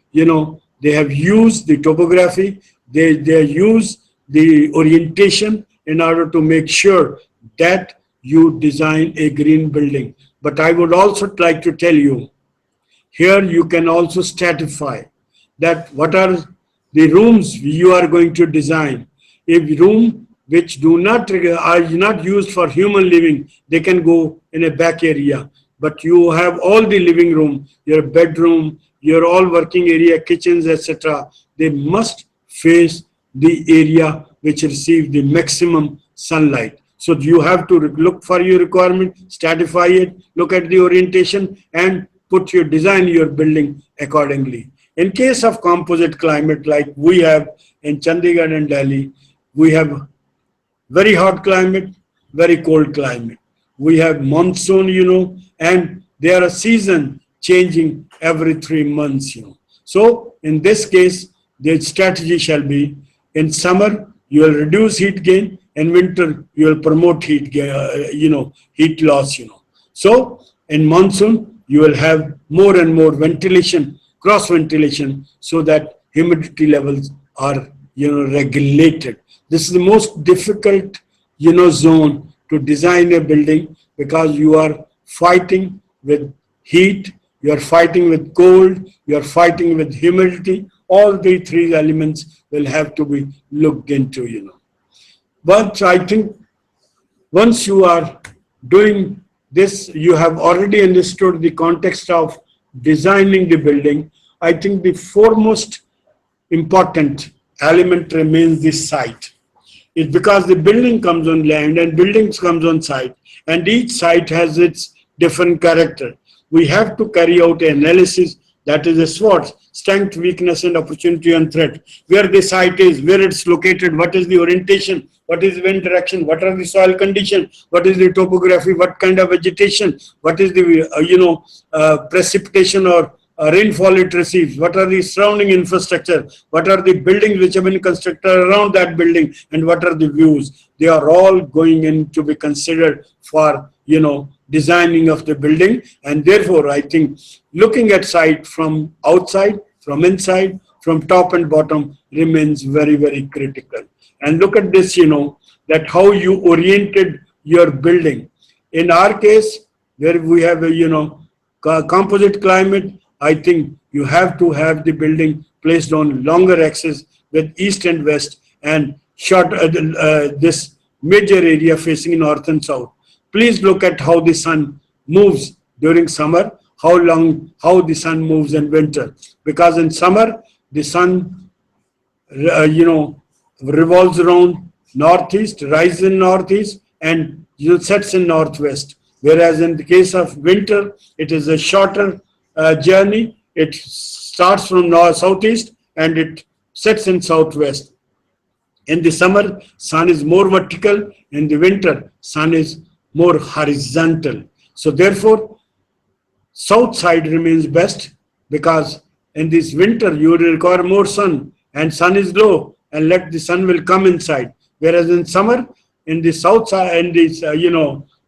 they have used the topography, they use the orientation in order to make sure that you design a green building. But I would also like to tell you, here you can also stratify that what are the rooms you are going to design. A room which are not used for human living, they can go in a back area. But you have all the living room, your bedroom, your all working area, kitchens, etc. They must face the area which receive the maximum sunlight. So you have to look for your requirement, stratify it, look at the orientation and design your building accordingly. In case of composite climate like we have in Chandigarh and Delhi, we have very hot climate, very cold climate. We have monsoon, and there are season changing every 3 months, So in this case, the strategy shall be in summer, you will reduce heat gain. In winter, you will promote heat loss, So in monsoon, you will have more and more ventilation, cross ventilation, so that humidity levels are, regulated. This is the most difficult, zone to design a building, because you are fighting with heat, you are fighting with cold, you are fighting with humidity. All the three elements will have to be looked into. But I think once you are doing this, you have already understood the context of designing the building. I think the foremost important element remains the site. It's because the building comes on land and buildings comes on site, and each site has its different character. We have to carry out an analysis, that is a SWOT, strength, weakness, and opportunity and threat. Where the site is, where it's located, what is the orientation, what is the wind direction, what are the soil conditions, what is the topography, what kind of vegetation, what is the precipitation or rainfall it receives, what are the surrounding infrastructure, what are the buildings which have been constructed around that building, and what are the views. They are all going in to be considered for designing of the building. And therefore I think looking at site from outside, from inside, from top and bottom remains very, very critical. And look at this, that how you oriented your building. In our case, where we have a composite climate, I think you have to have the building placed on longer axis with east and west, and short this major area facing north and south. Please look at how the sun moves during summer, how the sun moves in winter. Because in summer, the sun, revolves around northeast, rises in northeast, and sets in northwest. Whereas in the case of winter, it is a shorter journey. It starts from southeast and it sets in southwest. In the summer, sun is more vertical. In the winter, sun is more horizontal. So therefore, south side remains best, because in this winter you will require more sun, and sun is low, and let the sun will come inside. Whereas in summer, in the south side, in this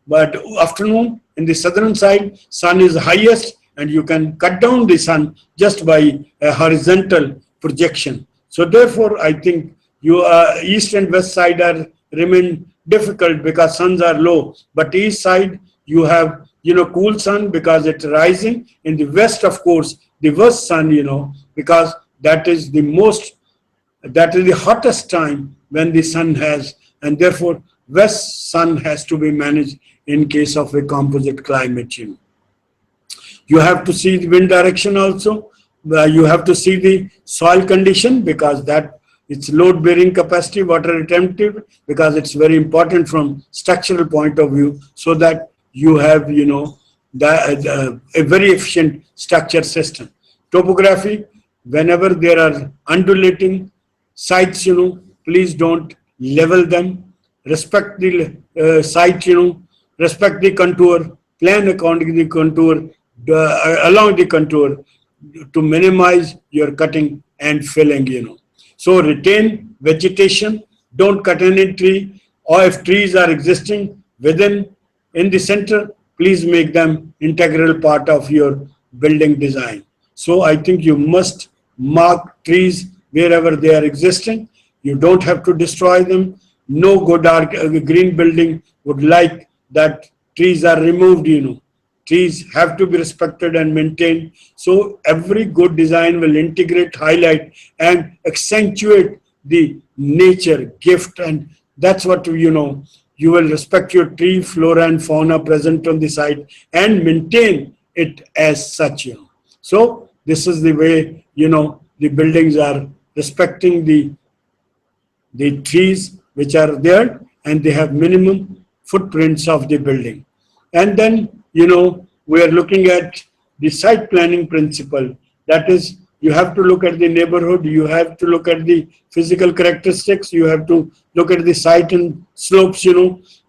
but afternoon, in the southern side, sun is highest, and you can cut down the sun just by a horizontal projection. So therefore, I think east and west side remain difficult because suns are low. But east side, you have cool sun because it's rising. In the west, of course, the worst sun, because that is the hottest time when the sun has, and therefore west sun has to be managed in case of a composite climate. You have to see the wind direction also. You have to see the soil condition, because that it's load bearing capacity, water retentive, because it's very important from structural point of view, so that you have a very efficient structure system. Topography, whenever there are undulating sites, please don't level them. Respect the site, respect the contour, plan according to the contour, along the contour, to minimize your cutting and filling. So retain vegetation, don't cut any tree, or if trees are existing in the center, please make them integral part of your building design. So I think you must mark trees wherever they are existing. You don't have to destroy them. No good green building would like that trees are removed. Trees have to be respected and maintained. So every good design will integrate, highlight, and accentuate the nature gift. And that's what, you will respect your tree, flora, and fauna present on the site and maintain it as such. So this is the way, the buildings are respecting the trees which are there, and they have minimum footprints of the building. And then, we are looking at the site planning principle. That is, you have to look at the neighborhood, you have to look at the physical characteristics, you have to look at the site and slopes,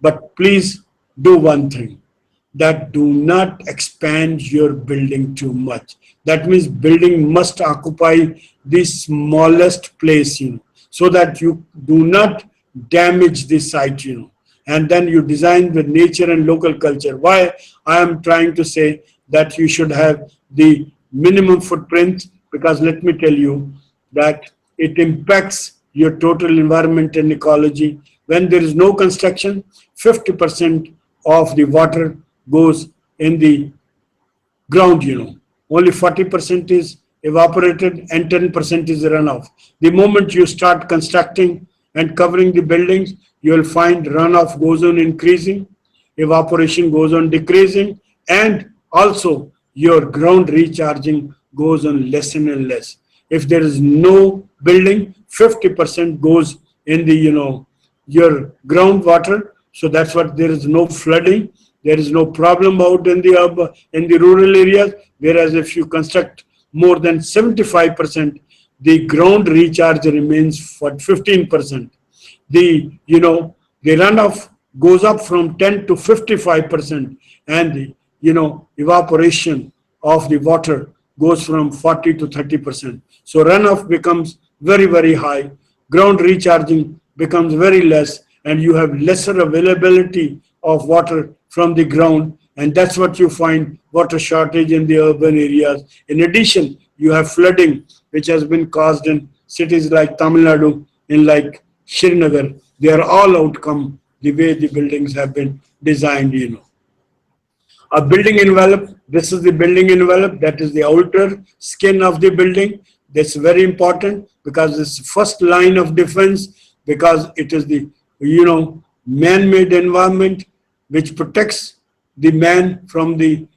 but please do one thing, that do not expand your building too much. That means building must occupy the smallest place, so that you do not damage the site, And then you design with nature and local culture. Why I am trying to say that you should have the minimum footprint, because let me tell you that it impacts your total environment and ecology. When there is no construction, 50% of the water goes in the ground, only 40% is evaporated and 10% is runoff. The moment you start constructing and covering the buildings, you will find runoff goes on increasing, evaporation goes on decreasing, and also your ground recharging goes on less and less. If there is no building, 50% goes in the your groundwater. So that's what, there is no flooding, there is no problem out in the rural areas. Whereas if you construct more than 75%, the ground recharge remains for 15%. The runoff goes up from 10 to 55%, and the evaporation of the water goes from 40 to 30%. So runoff becomes very, very high, ground recharging becomes very less, and you have lesser availability of water from the ground, and that's what you find, water shortage in the urban areas. In addition, you have flooding, which has been caused in cities like Tamil Nadu, in like Srinagar. They are all outcome the way the buildings have been designed. A building envelope, this is the building envelope, that is the outer skin of the building. That's very important because it's the first line of defense, because it is the man-made environment which protects the man from the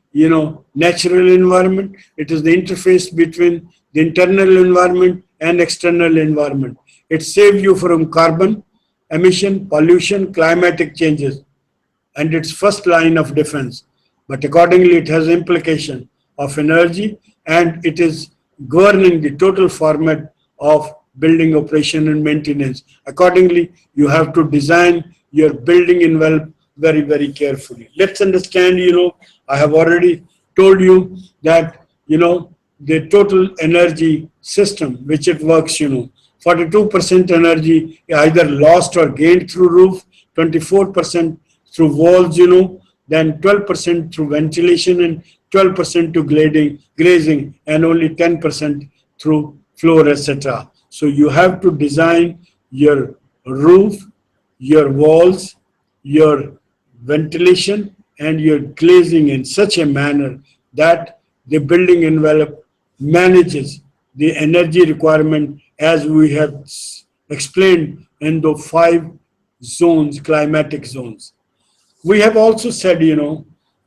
natural environment. It is the interface between the internal environment and external environment. It saves you from carbon emission, pollution, climatic changes, and its first line of defense. But accordingly, it has implication of energy, and it is governing the total format of building operation and maintenance. Accordingly, you have to design your building envelope very, very carefully. Let's understand, I have already told you that, the total energy system, which it works, 42% energy either lost or gained through roof, 24% through walls, then 12% through ventilation, and 12% to glazing, and only 10% through floor, etc. So you have to design your roof, your walls, your ventilation, and your glazing in such a manner that the building envelope manages the energy requirement as we have explained in the 5 zones, climatic zones. We have also said,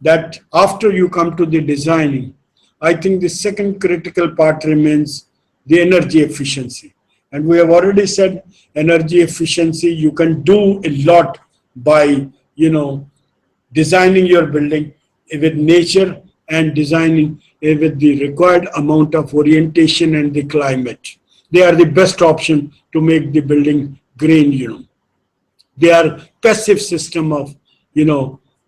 that after you come to the designing, I think the second critical part remains the energy efficiency. And we have already said energy efficiency, you can do a lot by, designing your building with nature and designing with the required amount of orientation and the climate. They are the best option to make the building green, They are passive system of,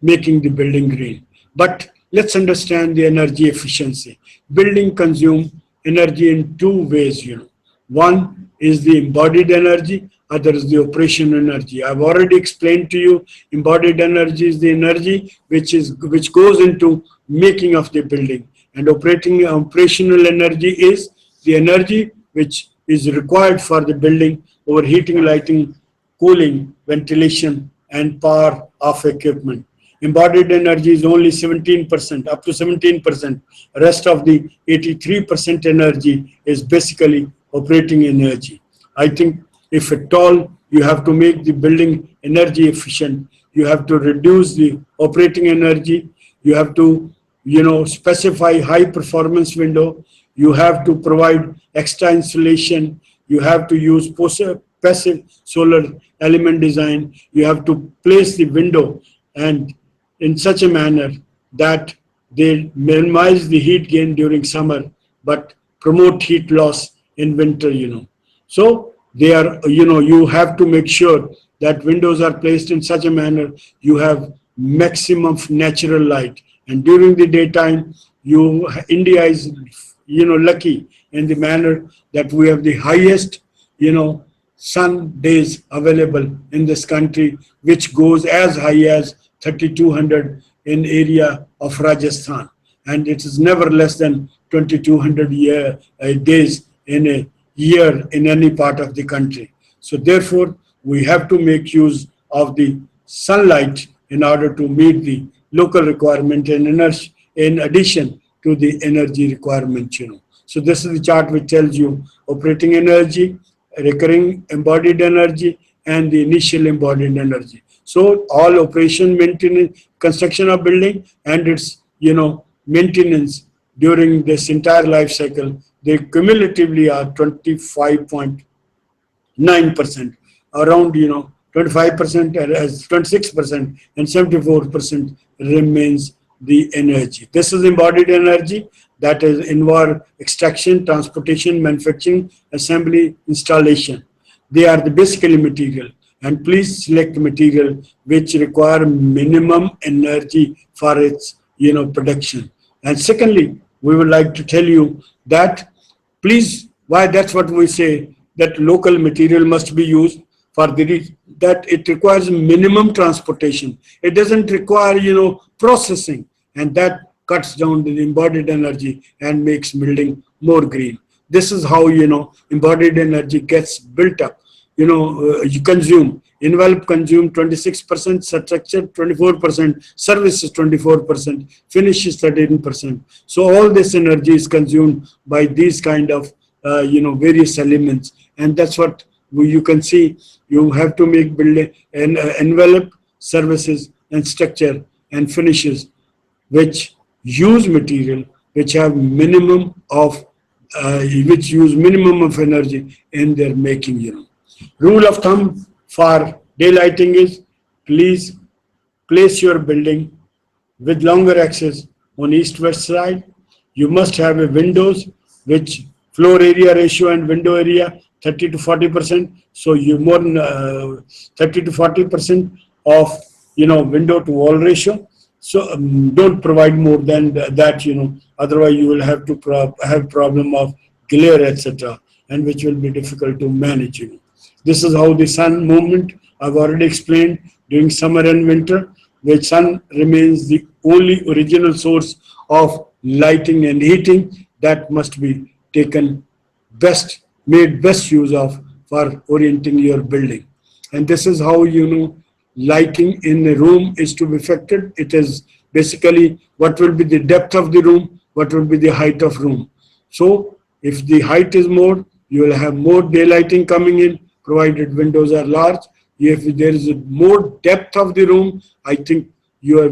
making the building green. But let's understand the energy efficiency. Building consume energy in 2 ways, One is the embodied energy, other is the operation energy. I've already explained to you, embodied energy is the energy which goes into making of the building, and operational energy is the energy which is required for the building over heating, lighting, cooling, ventilation, and power of equipment. Embodied energy is only 17%, up to 17%. Rest of the 83% energy is basically operating energy. I think if at all you have to make the building energy efficient, you have to reduce the operating energy, you have to specify high performance window, you have to provide extra insulation, you have to use passive solar element design, you have to place the window and in such a manner that they minimize the heat gain during summer but promote heat loss in winter. So they are, you have to make sure that windows are placed in such a manner you have maximum natural light, and during the daytime India is lucky in the manner that we have the highest sun days available in this country, which goes as high as 3200 in area of Rajasthan. and it is never less than 2200 days in a year in any part of the country. So therefore, we have to make use of the sunlight in order to meet the local requirement and energy in addition to the energy requirement. So this is the chart which tells you operating energy, recurring embodied energy, and the initial embodied energy. So all operation, maintenance, construction of building and its maintenance during this entire life cycle, they cumulatively are 25.9%, around 25% as 26%, and 74% remains the energy. This is embodied energy that is involve extraction, transportation, manufacturing, assembly, installation. They are the basically material, and please select material which require minimum energy for its production. And secondly, we would like to tell you that please, why that's what we say, that local material must be used for that it requires minimum transportation. It doesn't require processing, and that cuts down the embodied energy and makes building more green. This is how embodied energy gets built up. You consume, envelope consume 26%, structure 24%, services 24%, finish is 13%. So all this energy is consumed by these kind of various elements, and that's what you can see. You have to make building an envelope, services, and structure and finishes which use material which have minimum of which use minimum of energy in their making. Rule of thumb for daylighting is, please place your building with longer axis on east-west side. You must have a windows which floor area ratio and window area 30 to 40%. So you more than 30 to 40% of window to wall ratio. So don't provide more than that. Otherwise you will have to have problem of glare, etc., and which will be difficult to manage. This is how the sun movement I've already explained during summer and winter, where sun remains the only original source of lighting and heating. That must be taken made best use of for orienting your building. And this is how lighting in a room is to be affected. It is basically what will be the depth of the room, what will be the height of room. So if the height is more, you will have more daylighting coming in, provided windows are large. If there is more depth of the room, I think your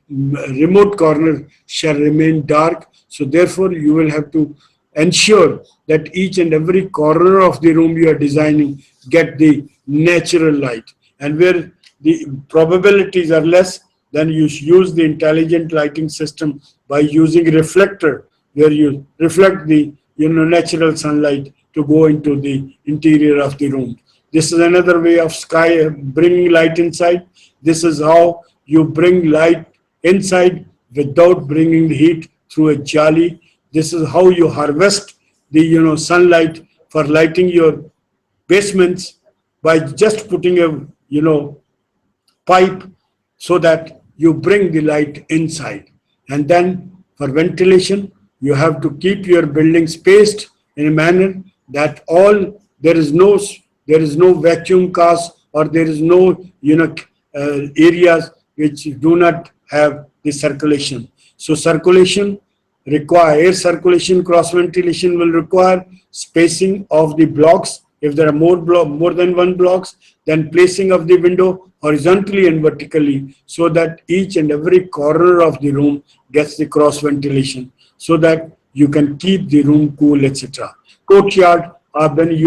remote corner shall remain dark. So therefore you will have to ensure that each and every corner of the room you are designing get the natural light. And where the probabilities are less, then you use the intelligent lighting system by using reflector, where you reflect the natural sunlight to go into the interior of the room. This is another way of bringing light inside. This is how you bring light inside without bringing the heat through a jali. This is how you harvest the sunlight for lighting your basements by just putting a pipe so that you bring the light inside. And then for ventilation, you have to keep your building spaced in a manner that there is no vacuum cause, or there is no areas which do not have the circulation. So circulation air circulation, cross ventilation will require spacing of the blocks. If there are more than one blocks, then placing of the window horizontally and vertically, so that each and every corner of the room gets the cross ventilation, so that you can keep the room cool, etc. Courtyard are then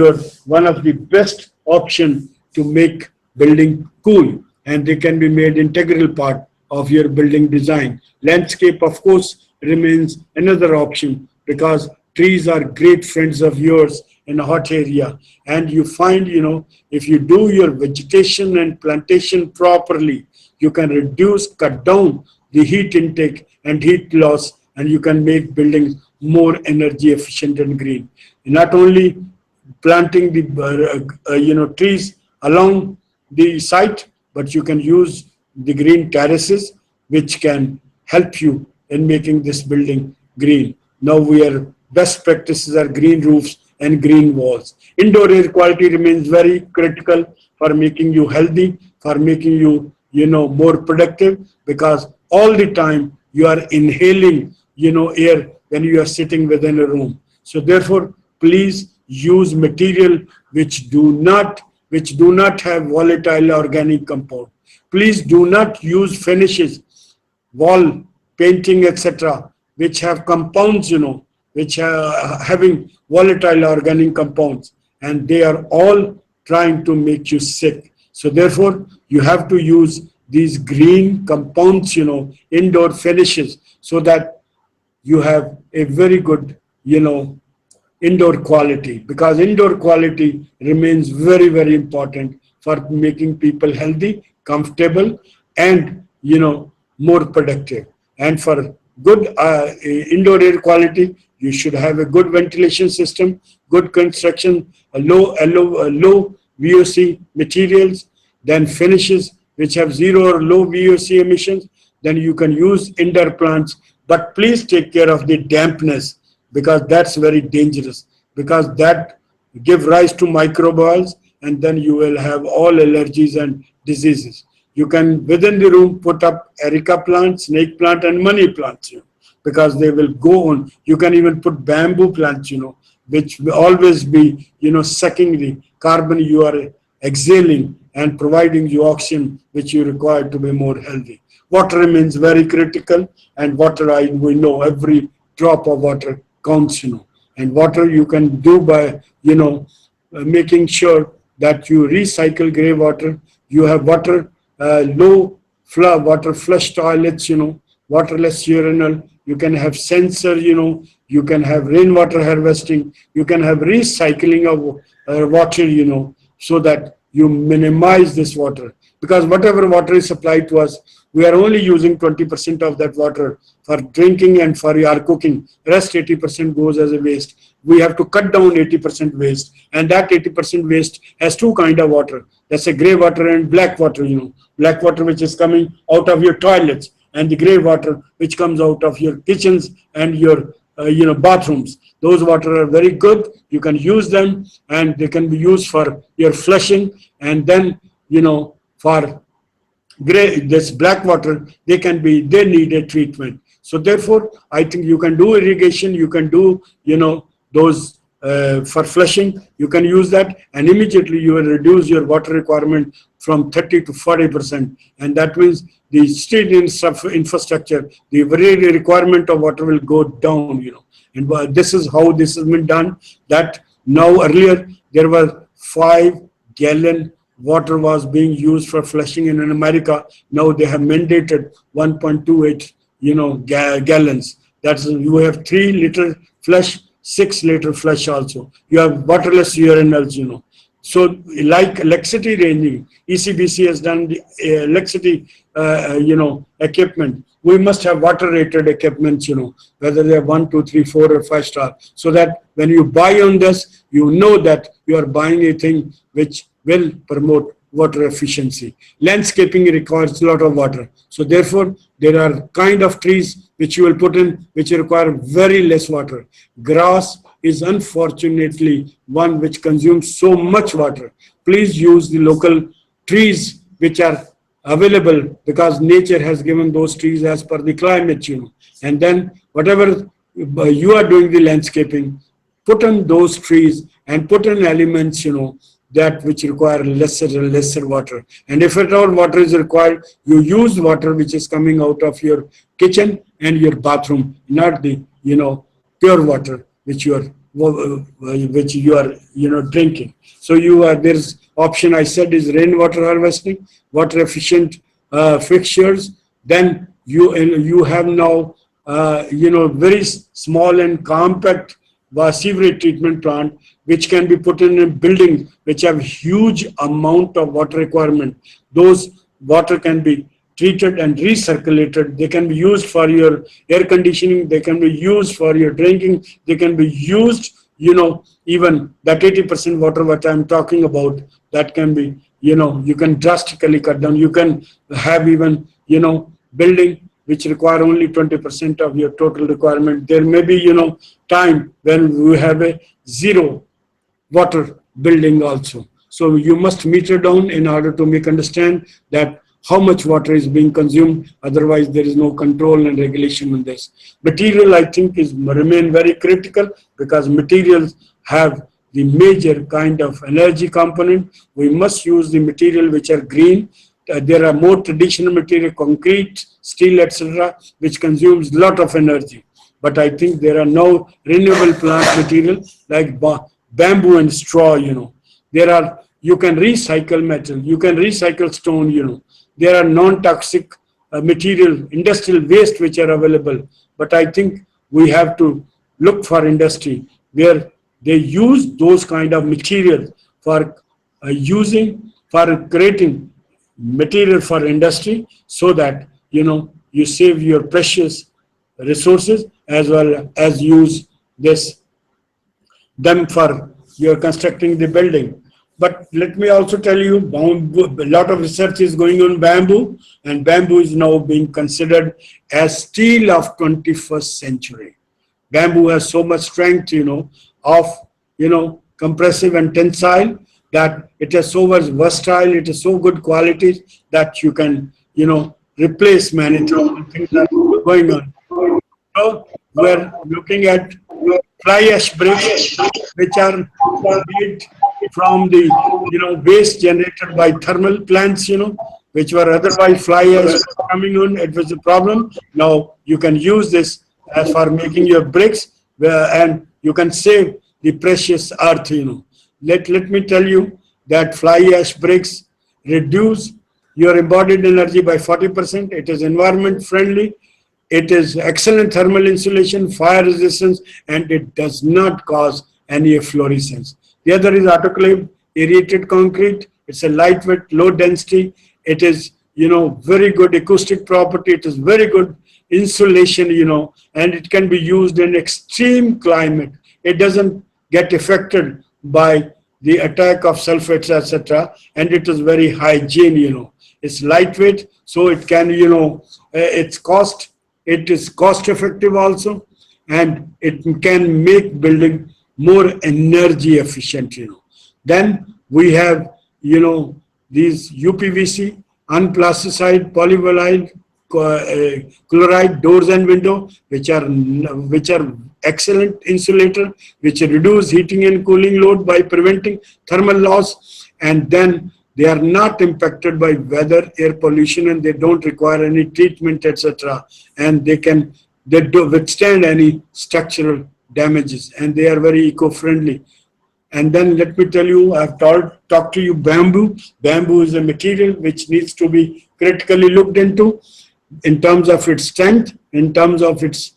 one of the best option to make building cool, and they can be made integral part of your building design. Landscape, of course, remains another option, because trees are great friends of yours in a hot area. And you find, if you do your vegetation and plantation properly, you can cut down the heat intake and heat loss, and you can make buildings more energy efficient and green. Not only planting the trees along the site, but you can use the green terraces, which can help you in making this building green. Now we are best practices are green roofs and green walls. Indoor air quality remains very critical for making you healthy, for making you, more productive, because all the time you are inhaling, air when you are sitting within a room. So therefore, please use material which do not have volatile organic compound. Please do not use finishes, wall painting, etc., which have compounds, which are having volatile organic compounds, and they are all trying to make you sick. So therefore, you have to use these green compounds, indoor finishes, so that you have a very good, indoor quality, because indoor quality remains very, very important for making people healthy, comfortable, and more productive. And for good indoor air quality, you should have a good ventilation system, good construction, low VOC materials, then finishes which have zero or low VOC emissions. Then you can use indoor plants, but please take care of the dampness, because that's very dangerous, because that give rise to microbials, and then you will have all allergies and diseases. You can within the room put up erica plant, snake plant, and money plants, because they will go on. You can even put bamboo plants, which will always be, sucking the carbon you are exhaling and providing you oxygen which you require to be more healthy. Water remains very critical, and water, we know every drop of water counts, and water you can do by, making sure that you recycle gray water. You have water, low water flush toilets, waterless urinal. You can have sensor, you can have rainwater harvesting. You can have recycling of water, so that you minimize this water. Because whatever water is supplied to us, we are only using 20% of that water for drinking and for our cooking. Rest 80% goes as a waste. We have to cut down 80% waste, and that 80% waste has two kinds of water. That's a gray water and black water. Black water which is coming out of your toilets, and the gray water which comes out of your kitchens and your bathrooms. Those water are very good. You can use them, and they can be used for your flushing, and then for this black water, they need a treatment. So therefore, I think you can do irrigation, you can do those for flushing, you can use that, and immediately you will reduce your water requirement from 30 to 40%, and that means the street infrastructure, the very requirement of water will go down. And this is how this has been done. That now earlier there were 5-gallon water was being used for flushing in America. Now they have mandated 1.28 gallons. That's, you have 3-liter flush, 6-liter flush also. You have waterless urinals, So like electricity ranging, ECBC has done the electricity, equipment. We must have water rated equipment, whether they're 1, 2, 3, 4, or 5 star, so that when you buy on this, you know that you are buying a thing which will promote water efficiency. Landscaping requires a lot of water. So therefore, there are kind of trees which you will put in which require very less water. Grass is unfortunately one which consumes so much water. Please use the local trees which are available, because nature has given those trees as per the climate, And then whatever you are doing the landscaping, put in those trees and put in elements, that which require lesser water. And if at all water is required, you use water which is coming out of your kitchen and your bathroom, not the pure water which you are drinking. So there's option I said is rainwater harvesting, water efficient fixtures. Then you have now very small and compact sewerage treatment plant which can be put in a building which have huge amount of water requirement. Those water can be treated and recirculated. They can be used for your air conditioning. They can be used for your drinking. They can be used, even that 80% water what I'm talking about, that can be, you can drastically cut down. You can have even, building which require only 20% of your total requirement. There may be, time when we have a zero water building also. So you must meter down in order to make understand that how much water is being consumed. Otherwise, there is no control and regulation on this. Material, I think, is remain very critical because materials have the major kind of energy component. We must use the material which are green. There are more traditional material, concrete, steel, etc., which consumes a lot of energy. But I think there are now renewable plant material like bamboo and straw. There are, you can recycle metal, you can recycle stone. There are non-toxic material, industrial waste which are available. But I think we have to look for industry where they use those kind of materials for for creating material for industry, so that you save your precious resources as well as use them for your constructing the building. But let me also tell you, a lot of research is going on bamboo, and bamboo is now being considered as steel of 21st century. Bamboo has so much strength, of, compressive and tensile, that it is so much versatile, it is so good quality that you can, replace many things that are going on. So we're looking at fly ash bricks, which are made from the waste generated by thermal plants, which were otherwise fly ash coming on. It was a problem. Now you can use this as for making your bricks, and you can save the precious earth. Let me tell you that fly ash bricks reduce your embodied energy by 40%. It is environment friendly. It is excellent thermal insulation, fire resistance, and it does not cause any efflorescence. The other is autoclave aerated concrete. It's a lightweight, low density. It is, very good acoustic property. It is very good insulation, and it can be used in extreme climate. It doesn't get affected by the attack of sulfates, etc. And it is very hygiene, It's lightweight, so it can, it is cost effective also, and it can make building more energy efficient. Then we have, these UPVC, unplasticized polyvinyl chloride doors and window, which are excellent insulator, which reduce heating and cooling load by preventing thermal loss, and then they are not impacted by weather, air pollution, and they don't require any treatment, etc. And they do withstand any structural damages, and they are very eco-friendly. And then let me tell you, I've talked to you bamboo. Bamboo is a material which needs to be critically looked into in terms of its strength, in terms of its,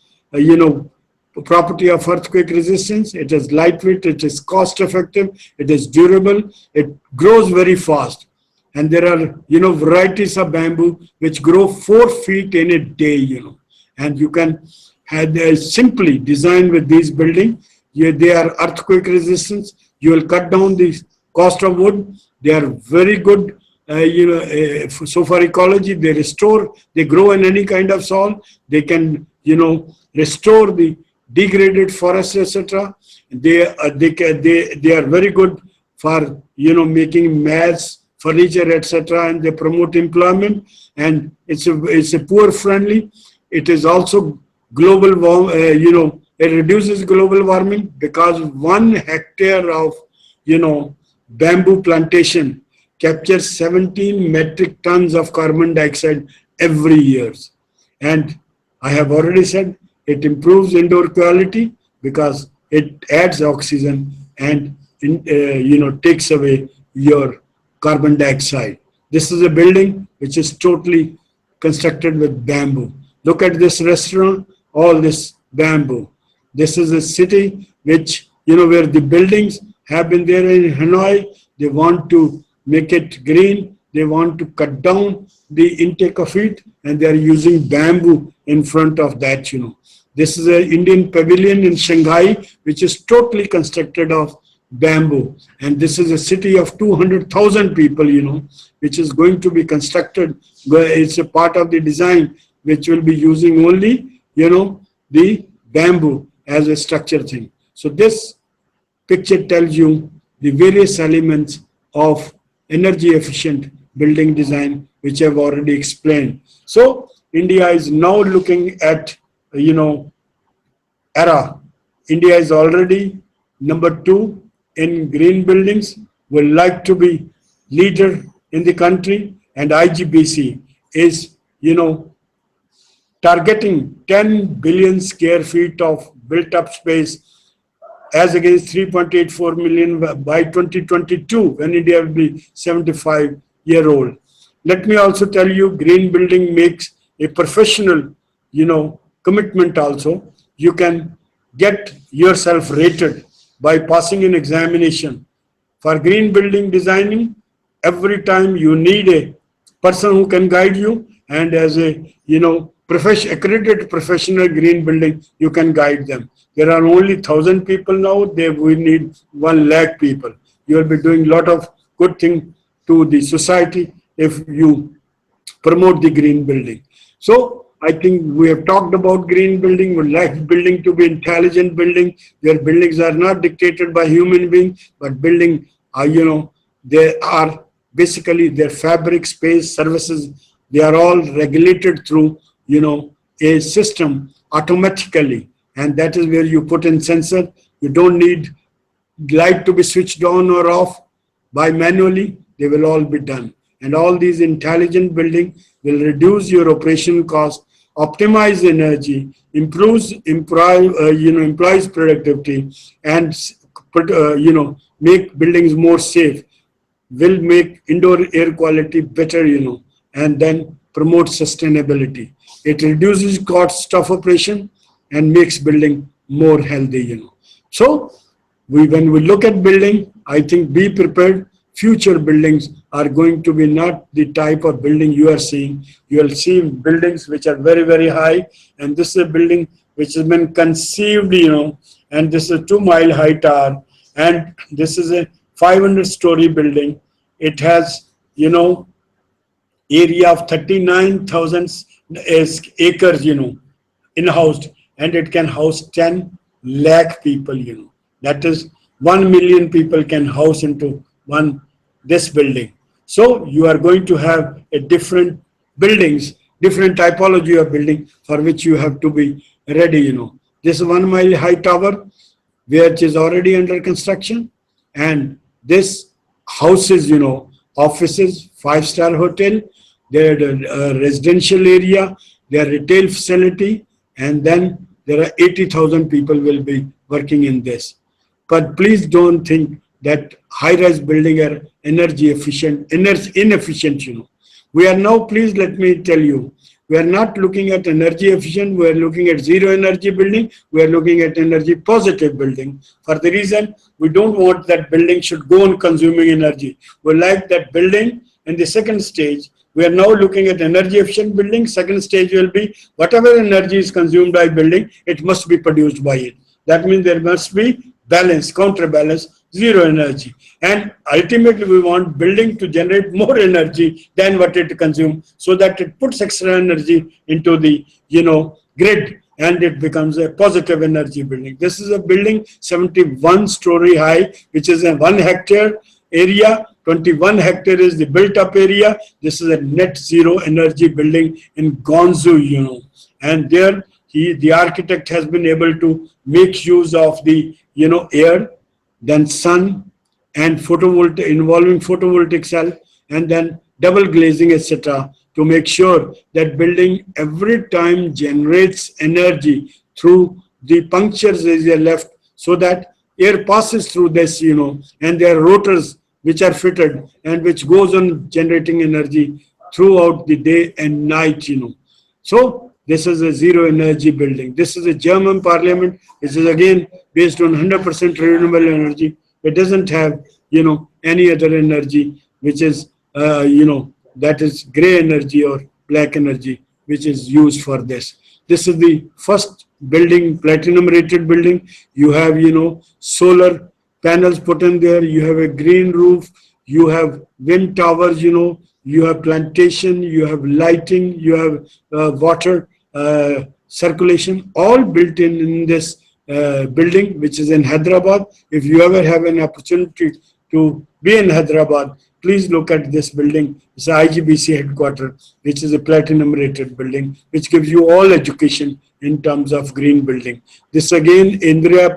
property of earthquake resistance. It is lightweight, it is cost effective, it is durable, it grows very fast. And there are, varieties of bamboo which grow 4 feet in a day, and you can have simply design with these buildings. They are earthquake resistance. You will cut down the cost of wood. They are very good, so for ecology, they grow in any kind of soil. They can, restore the degraded forests, etc. They are very good for, making mats, furniture, etc. And they promote employment, and it's a poor friendly. It is also global warm, it reduces global warming, because 1 hectare of, bamboo plantation captures 17 metric tons of carbon dioxide every year. And I have already said it improves indoor quality because it adds oxygen and, takes away your carbon dioxide. This is a building which is totally constructed with bamboo. Look at this restaurant, all this bamboo. This is a city which, where the buildings have been there in Hanoi. They want to make it green. They want to cut down the intake of heat, and they are using bamboo in front of that, This is an Indian pavilion in Shanghai, which is totally constructed of bamboo. And this is a city of 200,000 people, which is going to be constructed. It's a part of the design which will be using only, the bamboo as a structure thing. So this picture tells you the various elements of energy efficient building design, which I've already explained. So India is now looking at, era. India is already number 2 in green buildings, would like to be leader in the country, and IGBC is, targeting 10 billion square feet of built up space as against 3.84 million by 2022, when India will be 75-year-old. Let me also tell you, green building makes a professional, commitment also. You can get yourself rated by passing an examination. For green building designing, every time you need a person who can guide you, and as a, accredited professional green building, you can guide them. There are only 1,000 people now. We need 1 lakh people. You will be doing a lot of good thing to the society if you promote the green building. So I think we have talked about green building. We like building to be intelligent building, where buildings are not dictated by human beings, but building are, they are basically their fabric, space, services. They are all regulated through, a system automatically. And that is where you put in sensor. You don't need light to be switched on or off by manually. They will all be done. And all these intelligent building will reduce your operational cost, optimize energy, improves employees productivity, and make buildings more safe, will make indoor air quality better, and then promote sustainability. It reduces cost of operation and makes building more healthy, So when we look at building, I think be prepared. Future buildings are going to be not the type of building you are seeing. You will see buildings which are very, very high. And this is a building which has been conceived, and this is a 2-mile high tower. And this is a 500-story building. It has, area of 39,000 acres, in-housed, and it can house 10 lakh people, That is 1 million people can house into this building. So you are going to have a different buildings, different typology of building for which you have to be ready, This 1-mile high tower, which is already under construction, and this houses, offices, 5-star hotel, their residential area, their retail facility, and then there are 80,000 people will be working in this. But please don't think that high-rise building are energy efficient, inefficient, We are now, please let me tell you, we are not looking at energy efficient, we are looking at zero energy building, we are looking at energy positive building. For the reason, we don't want that building should go on consuming energy. We like that building in the second stage. We are now looking at energy efficient building. Second stage will be whatever energy is consumed by building, it must be produced by it. That means there must be balance, counterbalance, zero energy. And ultimately we want building to generate more energy than what it consumes, so that it puts extra energy into the, grid, and it becomes a positive energy building. This is a building 71-story high, which is a 1 hectare area. 21 hectare is the built up area. This is a net zero energy building in Gonzu, and there the architect has been able to make use of the, air, then sun, and photovoltaic, involving photovoltaic cell, and then double glazing, etc., to make sure that building every time generates energy through the punctures as they left, so that air passes through this, and there are rotors which are fitted and which goes on generating energy throughout the day and night, So this is a zero energy building. This is a German parliament. This is again based on 100% renewable energy. It doesn't have, any other energy, which is, that is gray energy or black energy, which is used for this. This is the first building, platinum rated building. You have, solar panels put in there. You have a green roof. You have wind towers, you have plantation, you have lighting, you have water circulation, all built in this building, which is in Hyderabad. If you ever have an opportunity to be in Hyderabad, please look at this building. It's a IGBC headquarters, which is a platinum rated building, which gives you all education in terms of green building. This again, Indra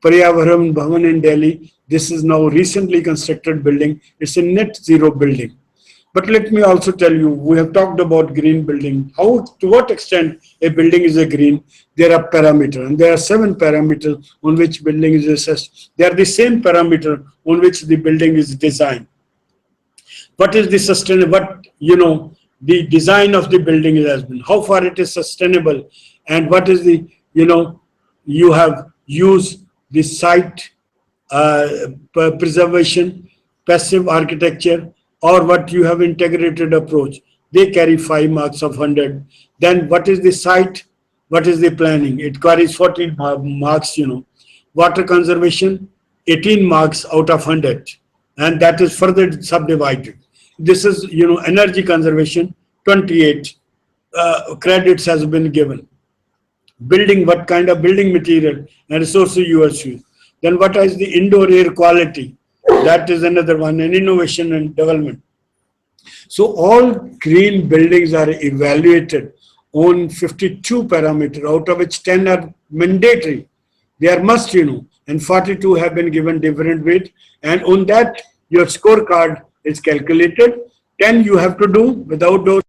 Paryavaran Bhavan in Delhi. This is now recently constructed building. It's a net zero building. But let me also tell you, we have talked about green building. How, to what extent a building is a green? There are parameters, and there are 7 parameters on which building is assessed. They are the same parameter on which the building is designed. What is the sustainable? What, the design of the building has been, how far it is sustainable, and what is the, you have used the site preservation, passive architecture, or what you have integrated approach. They carry 5 marks of 100. Then what is the site? What is the planning? It carries 14 marks, Water conservation, 18 marks out of 100. And that is further subdivided. This is, energy conservation, 28 credits has been given. Building, what kind of building material and resources you use. Then what is the indoor air quality? That is another one, and innovation and development. So all green buildings are evaluated on 52 parameters, out of which 10 are mandatory. They are must, and 42 have been given different weight. And on that, your scorecard is calculated. 10 you have to do without those.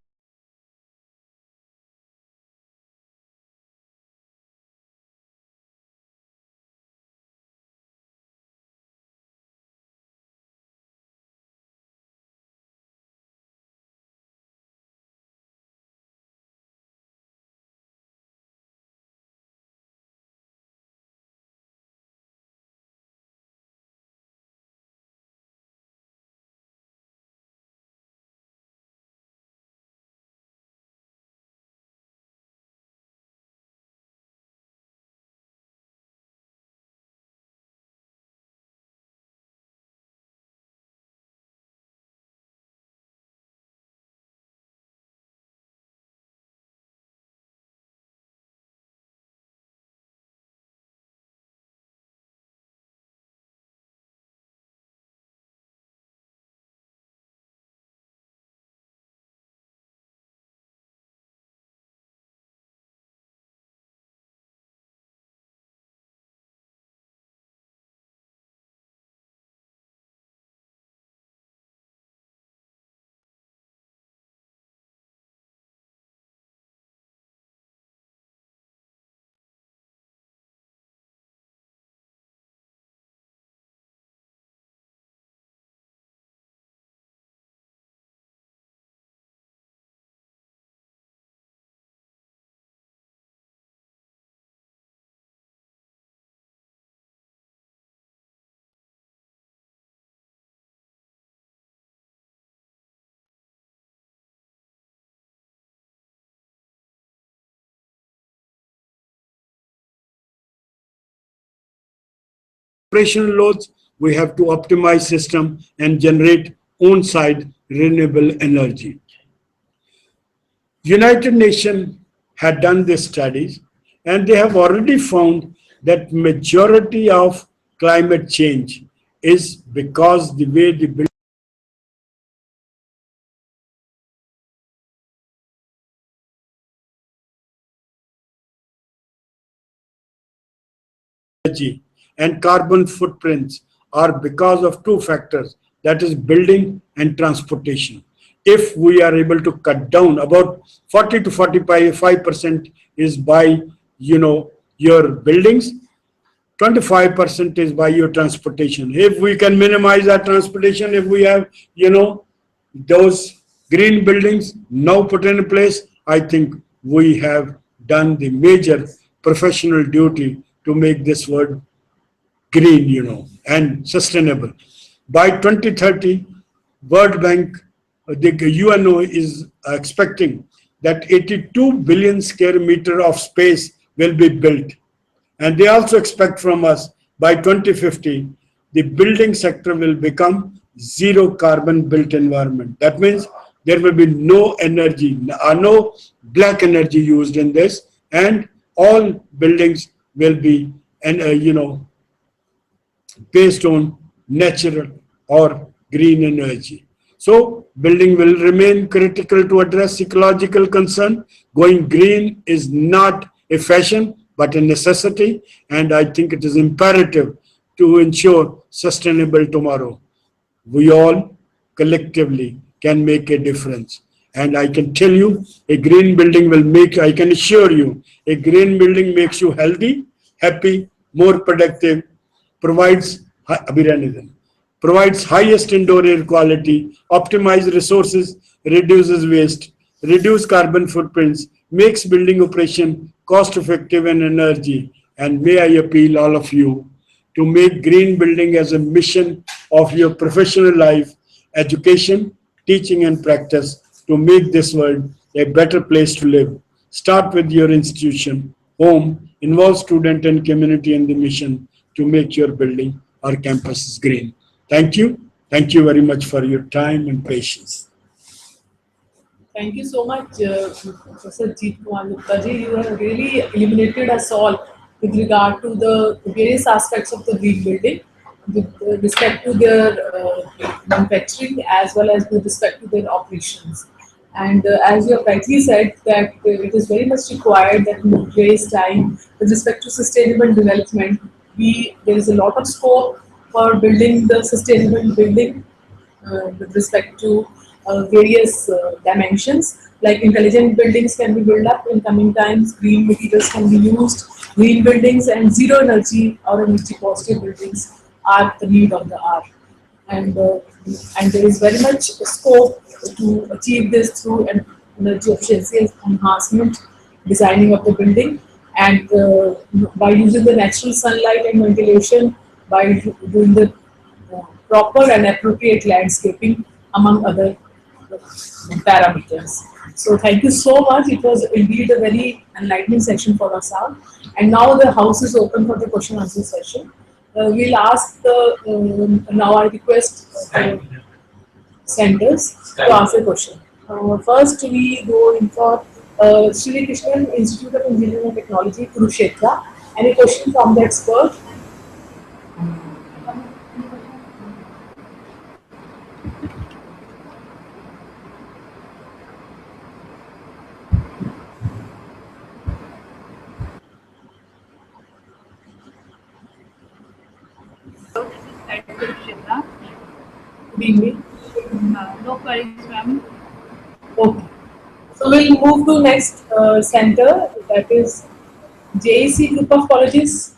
Operational loads, we have to optimize system and generate on-site renewable energy. United Nations had done these studies, and they have already found that majority of climate change is because the way the building energy and carbon footprints are because of 2 factors, that is building and transportation. If we are able to cut down, about 40 to 45% is by your buildings, 25% is by your transportation. If we can minimize our transportation, if we have those green buildings now put in place, I think we have done the major professional duty to make this world green, and sustainable. By 2030, World Bank, the UNO is expecting that 82 billion square meter of space will be built. And they also expect from us by 2050, the building sector will become zero carbon built environment. That means there will be no energy, no black energy used in this, and all buildings will be, and based on natural or green energy. So building will remain critical to address ecological concern. Going green is not a fashion but a necessity, and I think it is imperative to ensure sustainable tomorrow. We all collectively can make a difference. And I can tell you, a green building will make, I can assure you, a green building makes you healthy, happy, more productive, provides, Abhiranidhan, provides highest indoor air quality, optimize resources, reduces waste, reduce carbon footprints, makes building operation cost effective and energy. And may I appeal all of you to make green building as a mission of your professional life, education, teaching and practice to make this world a better place to live. Start with your institution, home, involve student and community in the mission to make your building or campuses green. Thank you. Thank you very much for your time and patience. Thank you so much, Professor Jeet Kumar Gupta ji. You have really illuminated us all with regard to the various aspects of the green building, with respect to their manufacturing as well as with respect to their operations. And as you have rightly said, that it is very much required that in today's time, with respect to sustainable development, there is a lot of scope for building the sustainable building with respect to various dimensions. Like intelligent buildings can be built up in coming times, green materials can be used, green buildings and zero energy or energy positive buildings are the need of the hour. And there is very much scope to achieve this through an energy efficiency enhancement, designing of the building, and by using the natural sunlight and ventilation, by doing the proper and appropriate landscaping, among other parameters. So thank you so much. It was indeed a very enlightening session for us all. And now the house is open for the question answer session. We'll ask now I request centers to answer question. First we go in for Sri Krishnan Institute of Engineering and Technology, Kurukshetra. Any question from the expert? At Kurukshetra. Good evening. No queries, ma'am. Okay. So we'll move to next center, that is JEC Group of Colleges,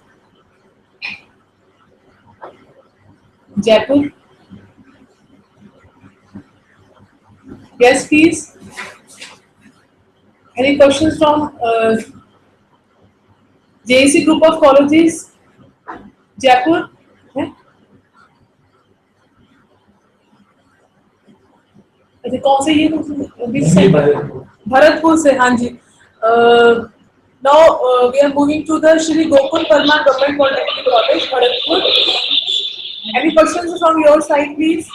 Jaipur. Yes, please. Any questions from JEC Group of Colleges, Jaipur? है? अच्छा कौन से ये भरतपुर से हाँ जी now we are moving to the Shri Gokul Parmar Government Polytechnic College, Bharatpur. Any questions from your side, please?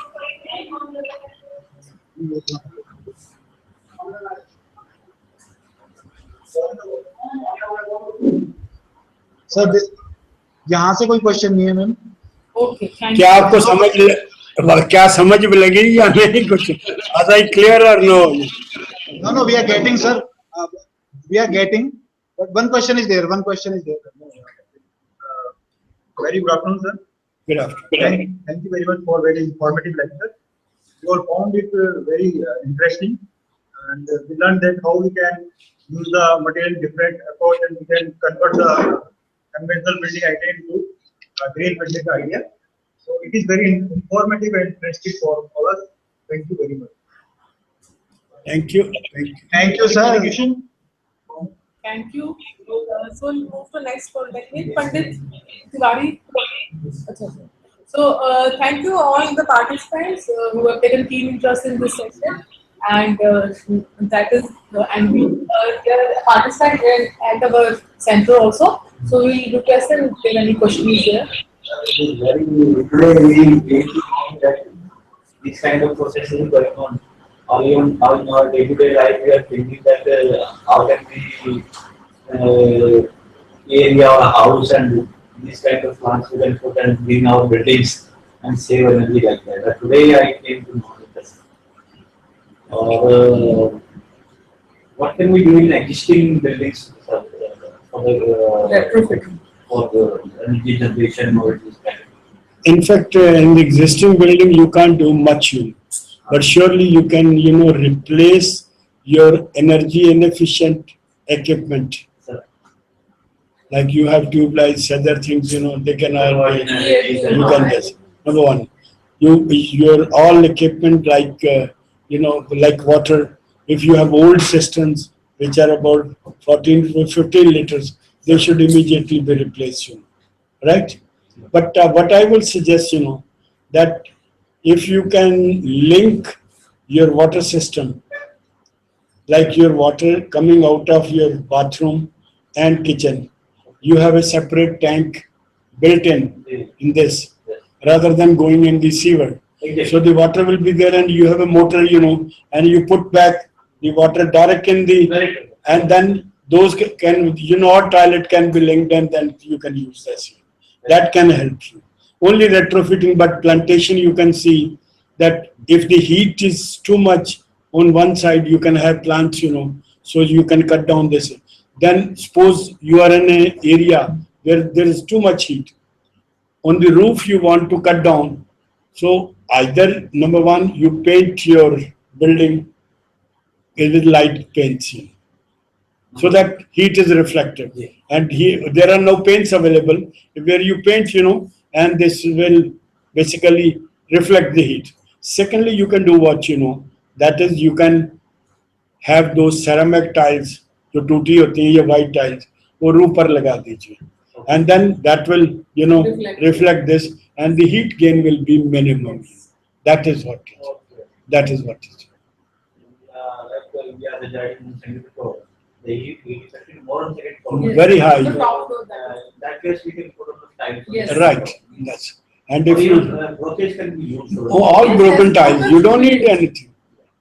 Sir यहाँ से कोई क्वेश्चन नहीं है मैम. Okay, thank क्या you. आपको क्या समझ में लगी या नहीं कुछ? Are I clear or no? No, we are getting, sir. We are getting. But one question is there. Very good afternoon, sir. Good afternoon. Thank you very much for very informative lecture. We all found it very interesting, and we learned that how we can use the material different approach and we can convert the conventional building idea into green building idea. So it is very informative and interesting for all us. Thank you very much. Thank you. Thank you, sir. Thank you. So we'll move to next Polytechnic, Pandit Tiwari. So thank you all the participants who have taken keen interest in this session, and that is and we participate at our center also. So we request them if there are any questions there. this kind of process is going on. Or even now in our day-to-day life, we are thinking that how can we area or house and this kind of plants we can put and green our buildings and save energy like that. But today I came to know this. What can we do in existing buildings for Retrofitting. the energy generation or this kind of? In fact, in the existing building, you can't do much, but surely you can, replace your energy inefficient equipment. Sir. Like you have tube lights, other things, they can all be, you can just, number one, your all equipment like, like water, if you have old systems, which are about 14 to 15 liters, they should immediately be replaced, right? But what I will suggest, that if you can link your water system, like your water coming out of your bathroom and kitchen, you have a separate tank built in this, rather than going in the sewer. So the water will be there and you have a motor, and you put back the water direct in the, and then those can, our toilet can be linked and then you can use this. That can help you. Only retrofitting, but plantation you can see that if the heat is too much on one side, you can have plants, so you can cut down this. Then suppose you are in an area where there is too much heat. On the roof you want to cut down. So either number one, you paint your building with light paints, so that heat is reflected. And there are no paints available where you paint, and this will basically reflect the heat. Secondly, you can do what, that is you can have those ceramic tiles, जो टूटी होती हैं, ये white tiles, वो roof पर लगा दीजिए. And then that will, reflect this, and the heat gain will be minimum. That is what it is. That is what it is. Like India residing in second floor, the heat is actually more on second floor. Very high. The top floor, That case we can put on the tiles. Yes. Right. That's, and if Or you, even brokerage can be used. all broken tiles, you don't need anything.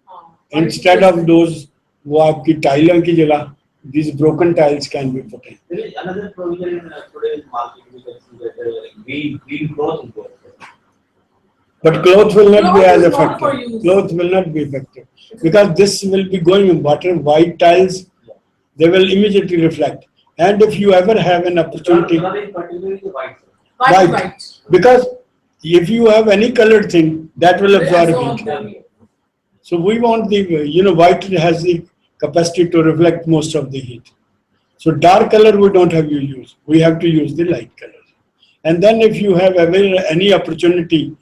हाँ. Instead of those, वो आपकी टाइलों की जगह, these broken tiles can be put in. There is another provision in today's market. We can see that green cloth is there. But cloth will not be Cloth as is not for effective. use. Cloth will not be effective because this will be going in water. White tiles, they will immediately reflect. And if you ever have an opportunity, Color is particularly the white. White. because if you have any colored thing, that will absorb heat. So we want the, white has the capacity to reflect most of the heat. So dark color we don't have to use. We have to use the light color. And then if you have ever any opportunity,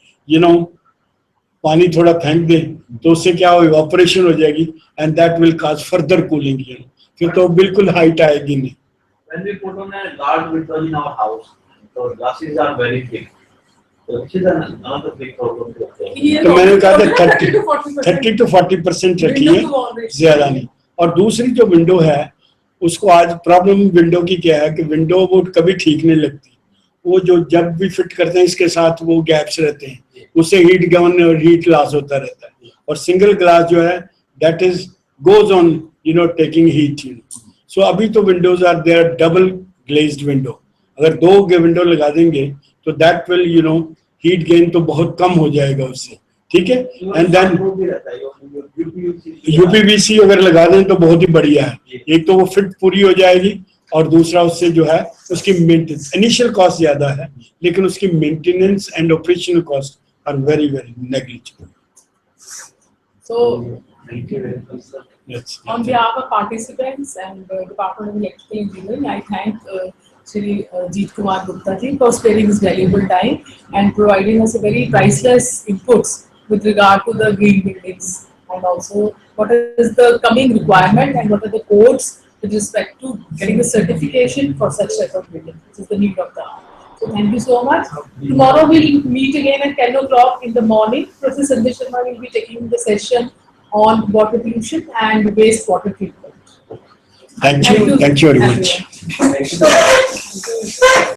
पानी थोड़ा फेंक दे तो उससे क्या हो, evaporation हो जाएगी, and that will cause further cooling. फिर तो बिल्कुल height आएगी नहीं. When we put on a large window in our house, so glasses are very big. So this is another big problem. तो मैंने कहा था 30 to 40% रखी है, ज्यादा नहीं. और दूसरी जो विंडो है, उसको आज प्रॉब्लम विंडो की क्या है कि विंडो वो कभी ठीक नहीं लगती. वो जो जब भी फिट करते हैं इसके साथ वो गैप्स रहते हैं, उससे हीट गन और हीट लॉस होता रहता है. और सिंगल ग्लास जो है, that is goes on taking heat. So अभी तो windows are there double glazed window. अगर दो विंडो लगा देंगे तो दैट विल हीट गेन तो बहुत कम हो जाएगा उससे. ठीक है. एंड देन यूपीवीसी अगर लगा दें तो बहुत ही बढ़िया है. एक तो वो फिट पूरी हो जाएगी और दूसरा उससे जो है उसकी मेंटेनेंस, इनिशियल कॉस्ट ज्यादा है लेकिन उसकी maintenance and operational cost are very very negligible. So, Thank you very much, sir. Yes. on behalf of participants and Department of Electrical Engineering, I thank Shri Jeet Kumar Gupta ji for sparing his valuable time and providing us a very priceless inputs with regard to the green buildings and also what is the coming requirement and what are the codes with respect to getting a certification for such type of building, which is the need of the hour. So thank you so much. Tomorrow we'll meet again at 10 o'clock in the morning. Professor Sanjay Sharma will be taking the session on water pollution and wastewater treatment. Thank you. Thank you very much. Everyone.